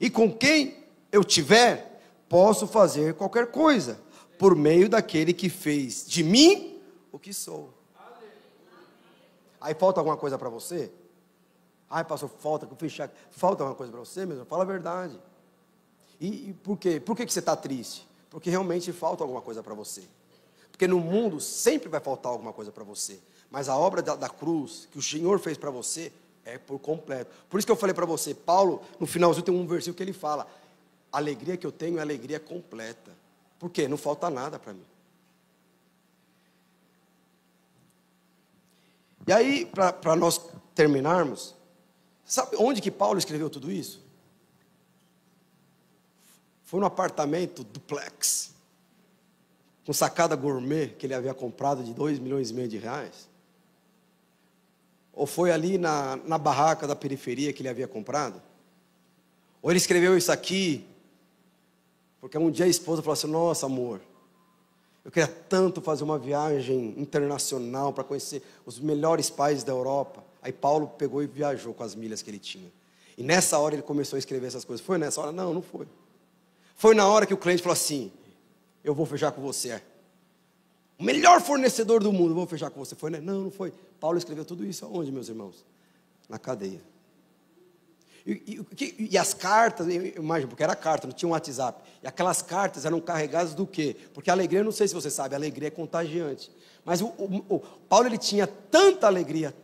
e com quem eu tiver, posso fazer qualquer coisa, por meio daquele que fez de mim o que sou. Aí falta alguma coisa para você? Ai, pastor, falta alguma coisa para você mesmo? Fala a verdade. E por quê? Por que você está triste? Porque realmente falta alguma coisa para você. Porque no mundo sempre vai faltar alguma coisa para você. Mas a obra da cruz, que o Senhor fez para você, é por completo. Por isso que eu falei para você, Paulo, no finalzinho tem um versículo que ele fala, a alegria que eu tenho é a alegria completa. Por quê? Não falta nada para mim. E aí, para nós terminarmos, sabe onde que Paulo escreveu tudo isso? Foi no apartamento duplex, com sacada gourmet que ele havia comprado de 2,5 milhões de reais? Ou foi ali na barraca da periferia que ele havia comprado? Ou ele escreveu isso aqui, porque um dia a esposa falou assim, nossa amor, eu queria tanto fazer uma viagem internacional para conhecer os melhores países da Europa. Aí Paulo pegou e viajou com as milhas que ele tinha. E nessa hora ele começou a escrever essas coisas. Foi nessa hora? Não, não foi. Foi na hora que o cliente falou assim, eu vou fechar com você. O melhor fornecedor do mundo, eu vou fechar com você. Foi, né? Não, não foi. Paulo escreveu tudo isso aonde, meus irmãos? Na cadeia. E as cartas, imagina, porque era carta, não tinha um WhatsApp. E aquelas cartas eram carregadas do quê? Porque a alegria, não sei se você sabe, a alegria é contagiante. Mas o Paulo, ele tinha tanta alegria,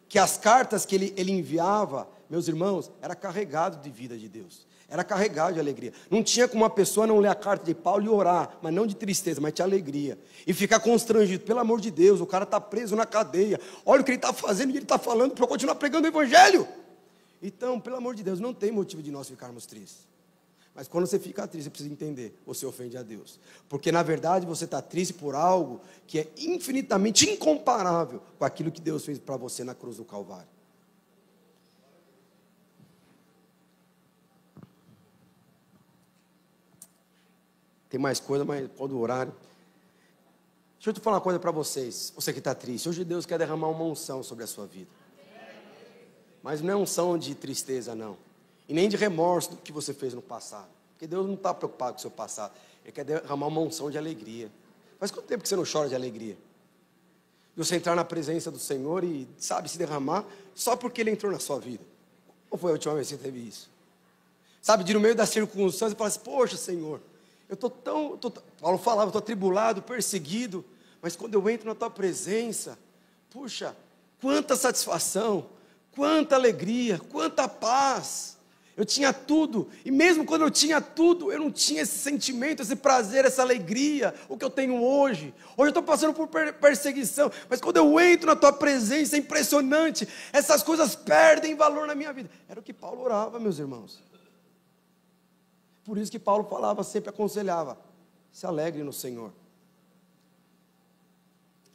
que as cartas que ele enviava, meus irmãos, era carregado de vida de Deus. era carregado de alegria. Não tinha como uma pessoa não ler a carta de Paulo e orar, mas não de tristeza, mas de alegria. E ficar constrangido, pelo amor de Deus, o cara está preso na cadeia. Olha o que ele está fazendo e ele está falando para eu continuar pregando o evangelho. Então, pelo amor de Deus, não tem motivo de nós ficarmos tristes. Mas quando você fica triste, você precisa entender, você ofende a Deus. Porque na verdade você está triste por algo que é infinitamente incomparável com aquilo que Deus fez para você na cruz do Calvário. Tem mais coisa, mas pode o horário. Deixa eu te falar uma coisa para vocês, você que está triste. Hoje Deus quer derramar uma unção sobre a sua vida. Mas não é unção de tristeza, não. E nem de remorso do que você fez no passado. Porque Deus não está preocupado com o seu passado. Ele quer derramar uma unção de alegria. Faz quanto tempo que você não chora de alegria? E você entrar na presença do Senhor e, sabe, se derramar só porque Ele entrou na sua vida. Qual foi a última vez que você teve isso? Sabe, de no meio das circunstâncias, falar assim, poxa, Senhor, eu estou tão... Paulo falava, estou atribulado, perseguido. Mas quando eu entro na Tua presença, puxa, quanta satisfação, quanta alegria, quanta paz. Eu tinha tudo, e mesmo quando eu tinha tudo, eu não tinha esse sentimento, esse prazer, essa alegria, o que eu tenho hoje. Hoje eu estou passando por perseguição, mas quando eu entro na Tua presença, é impressionante, essas coisas perdem valor na minha vida. Era o que Paulo orava, meus irmãos. Por isso que Paulo falava, sempre aconselhava, se alegre no Senhor.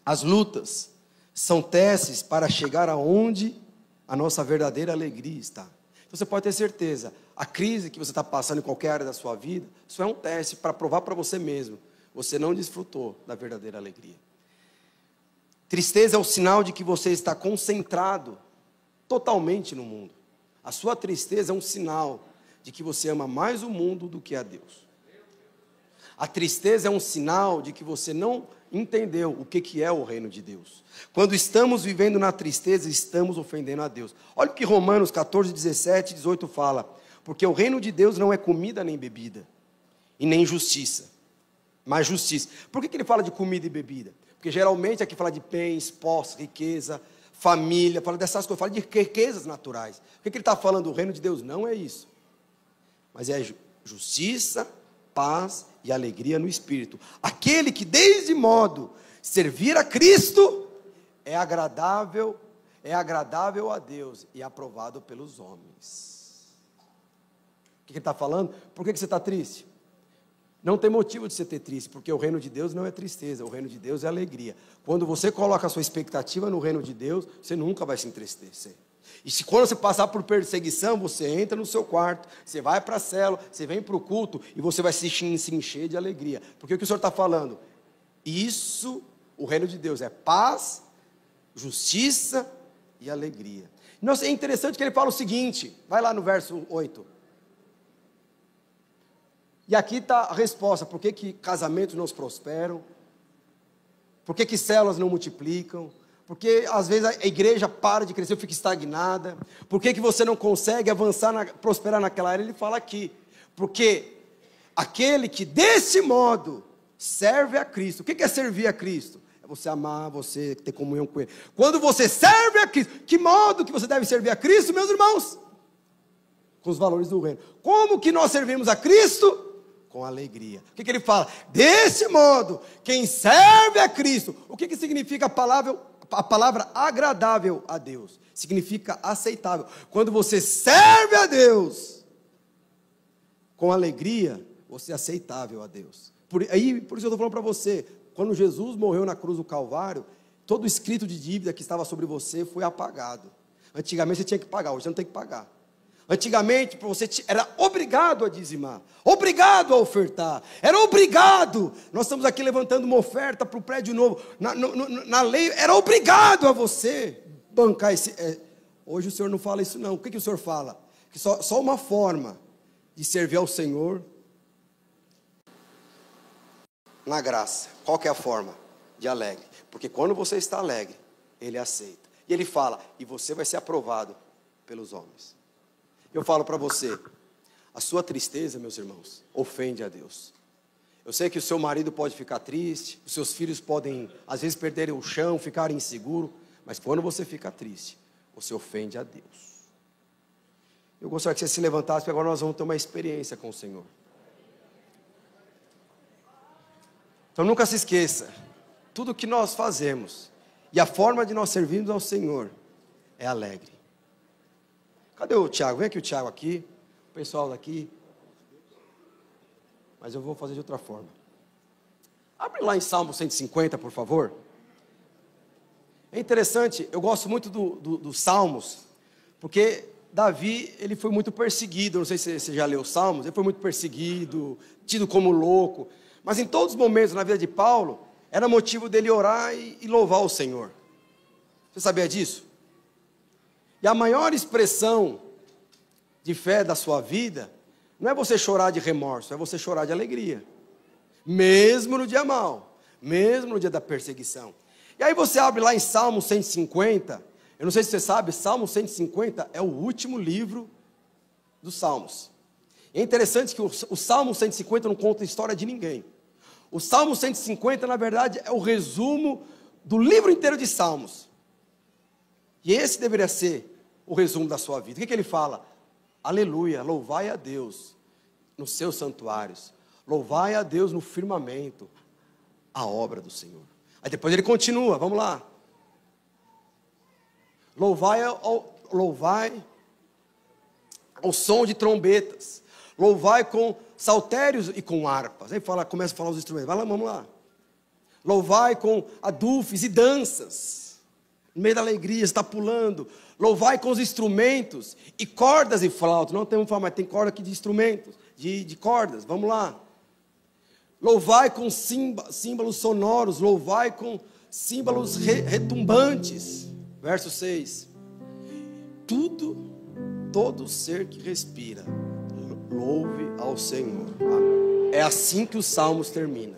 As lutas são testes para chegar aonde a nossa verdadeira alegria está. Então você pode ter certeza, a crise que você está passando em qualquer área da sua vida, isso é um teste para provar para você mesmo, você não desfrutou da verdadeira alegria. Tristeza é o sinal de que você está concentrado totalmente no mundo. A sua tristeza é um sinal de que você ama mais o mundo do que a Deus. A tristeza é um sinal de que você não entendeu o que é o reino de Deus. Quando estamos vivendo na tristeza, estamos ofendendo a Deus. Olha o que Romanos 14, 17 e 18 fala. Porque o reino de Deus não é comida nem bebida, e nem justiça, mas justiça. Por que ele fala de comida e bebida? Porque geralmente aqui fala de bens, posse, riqueza, família, fala dessas coisas, fala de riquezas naturais. O que ele está falando? O reino de Deus não é isso, mas é justiça, paz e alegria no Espírito. Aquele que desde modo servir a Cristo é agradável a Deus e aprovado pelos homens. O que ele está falando? Por que você está triste? Não tem motivo de você ter triste, porque o reino de Deus não é tristeza, o reino de Deus é alegria. Quando você coloca a sua expectativa no reino de Deus, você nunca vai se entristecer. E se quando você passar por perseguição, você entra no seu quarto, você vai para a célula, você vem para o culto e você vai se encher de alegria. Porque o que o Senhor está falando? Isso, o reino de Deus é paz, justiça e alegria. Nossa, é interessante que ele fala o seguinte, vai lá no verso 8. E aqui está a resposta, por que casamentos não prosperam? Por que células não multiplicam? Porque às vezes a igreja para de crescer, fica estagnada. Por que você não consegue avançar, prosperar naquela área? Ele fala aqui, porque aquele que desse modo serve a Cristo. O que é servir a Cristo? É você amar, você ter comunhão com Ele. Quando você serve a Cristo, que modo que você deve servir a Cristo, meus irmãos? Com os valores do reino. Como que nós servimos a Cristo? Com alegria. O que ele fala? Desse modo, quem serve a Cristo. O que significa a palavra agradável a Deus? Significa aceitável. Quando você serve a Deus com alegria, você é aceitável a Deus. Por isso eu estou falando para você, quando Jesus morreu na cruz do Calvário, todo o escrito de dívida que estava sobre você foi apagado. Antigamente você tinha que pagar, hoje você não tem que pagar. Antigamente você era obrigado a dizimar, obrigado a ofertar, era obrigado. Nós estamos aqui levantando uma oferta para o prédio novo. Na lei era obrigado a você bancar esse. Hoje o Senhor não fala isso não. O que o Senhor fala? Que só uma forma de servir ao Senhor na graça. Qual que é a forma? De alegre. Porque quando você está alegre, Ele aceita. E Ele fala, e você vai ser aprovado pelos homens. Eu falo para você, a sua tristeza, meus irmãos, ofende a Deus. Eu sei que o seu marido pode ficar triste, os seus filhos podem, às vezes, perderem o chão, ficarem inseguros, mas quando você fica triste, você ofende a Deus. Eu gostaria que você se levantasse, porque agora nós vamos ter uma experiência com o Senhor. Então nunca se esqueça, tudo que nós fazemos e a forma de nós servirmos ao Senhor é alegre. Cadê o Tiago? Vem aqui o Tiago aqui, o pessoal daqui. Mas eu vou fazer de outra forma. Abre lá em Salmo 150, por favor. É interessante, eu gosto muito dos Salmos, porque Davi, ele foi muito perseguido. Não sei se você já leu os Salmos. Ele foi muito perseguido, tido como louco. Mas em todos os momentos na vida de Paulo, era motivo dele orar e louvar o Senhor. Você sabia disso? E a maior expressão de fé da sua vida não é você chorar de remorso, é você chorar de alegria. Mesmo no dia mau, mesmo no dia da perseguição. E aí você abre lá em Salmo 150, eu não sei se você sabe, Salmo 150 é o último livro dos Salmos. É interessante que o Salmo 150 não conta a história de ninguém. O Salmo 150, na verdade, é o resumo do livro inteiro de Salmos. E esse deveria ser o resumo da sua vida. O que ele fala? Aleluia, louvai a Deus nos seus santuários. Louvai a Deus no firmamento, a obra do Senhor. Aí depois ele continua, vamos lá. Louvai ao som de trombetas. Louvai com saltérios e com harpas. Aí começa a falar os instrumentos. Vai lá, vamos lá. Louvai com adufes e danças. No meio da alegria, está pulando. Louvai com os instrumentos e cordas e flautas. Não tem mas tem corda aqui de instrumentos, de cordas. Vamos lá. Louvai com símbolos sonoros. Louvai com símbolos retumbantes. Verso 6. Todo ser que respira, louve ao Senhor. É assim que os salmos terminam.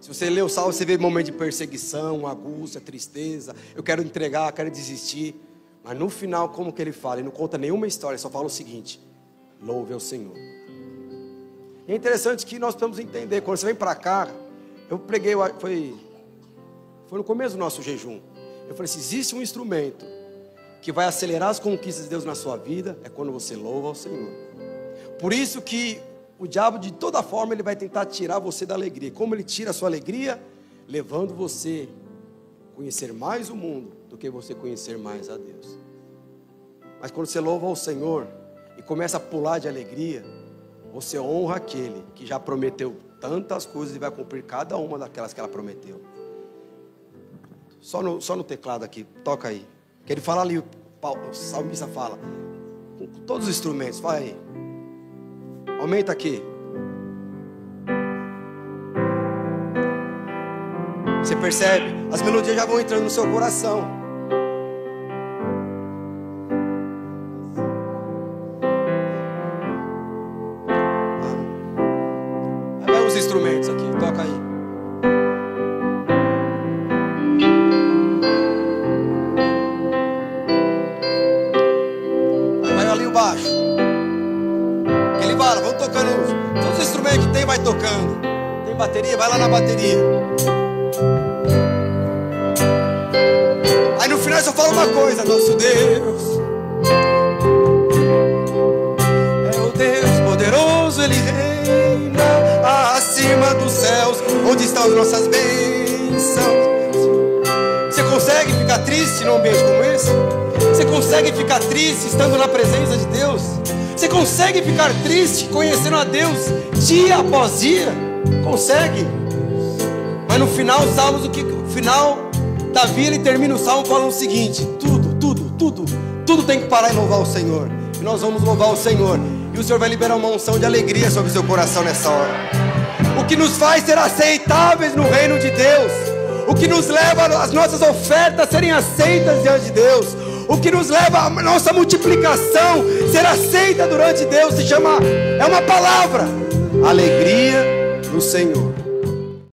Se você lê o salmo, você vê momento de perseguição, angústia, tristeza. Eu quero entregar, quero desistir. Mas no final, como que ele fala? Ele não conta nenhuma história, só fala o seguinte: louve ao Senhor. E é interessante que nós precisamos entender. Quando você vem para cá, eu preguei, foi no começo do nosso jejum. Eu falei, se existe um instrumento que vai acelerar as conquistas de Deus na sua vida, é quando você louva ao Senhor. Por isso que o diabo, de toda forma, ele vai tentar tirar você da alegria. Como ele tira a sua alegria? Levando você a conhecer mais o mundo do que você conhecer mais a Deus. Mas quando você louva ao Senhor e começa a pular de alegria, você honra aquele que já prometeu tantas coisas e vai cumprir cada uma daquelas que ela prometeu. Só no teclado aqui, toca aí. Que ele fala ali, o salmista fala, com todos os instrumentos, vai aí. Aumenta aqui. Você percebe? As melodias já vão entrando no seu coração. Aí vai os instrumentos aqui, toca aí. Aí vai ali o baixo. Ele fala, vamos tocando. Todos os instrumentos que tem, vai tocando. Tem bateria, vai lá na bateria. Aí no final só fala uma coisa: nosso Deus é o Deus poderoso, Ele reina acima dos céus, onde estão as nossas bênçãos. Você consegue ficar triste num ambiente como esse? Você consegue ficar triste estando na presença de Deus? Você consegue ficar triste conhecendo a Deus dia após dia? Consegue? Mas no final, os salmos, Davi, ele termina o salmo falando o seguinte: tudo tem que parar e louvar o Senhor. E nós vamos louvar o Senhor. E o Senhor vai liberar uma unção de alegria sobre o seu coração nessa hora. O que nos faz ser aceitáveis no reino de Deus, o que nos leva as nossas ofertas serem aceitas diante de Deus, o que nos leva a nossa multiplicação ser aceita durante Deus, é uma palavra: alegria no Senhor.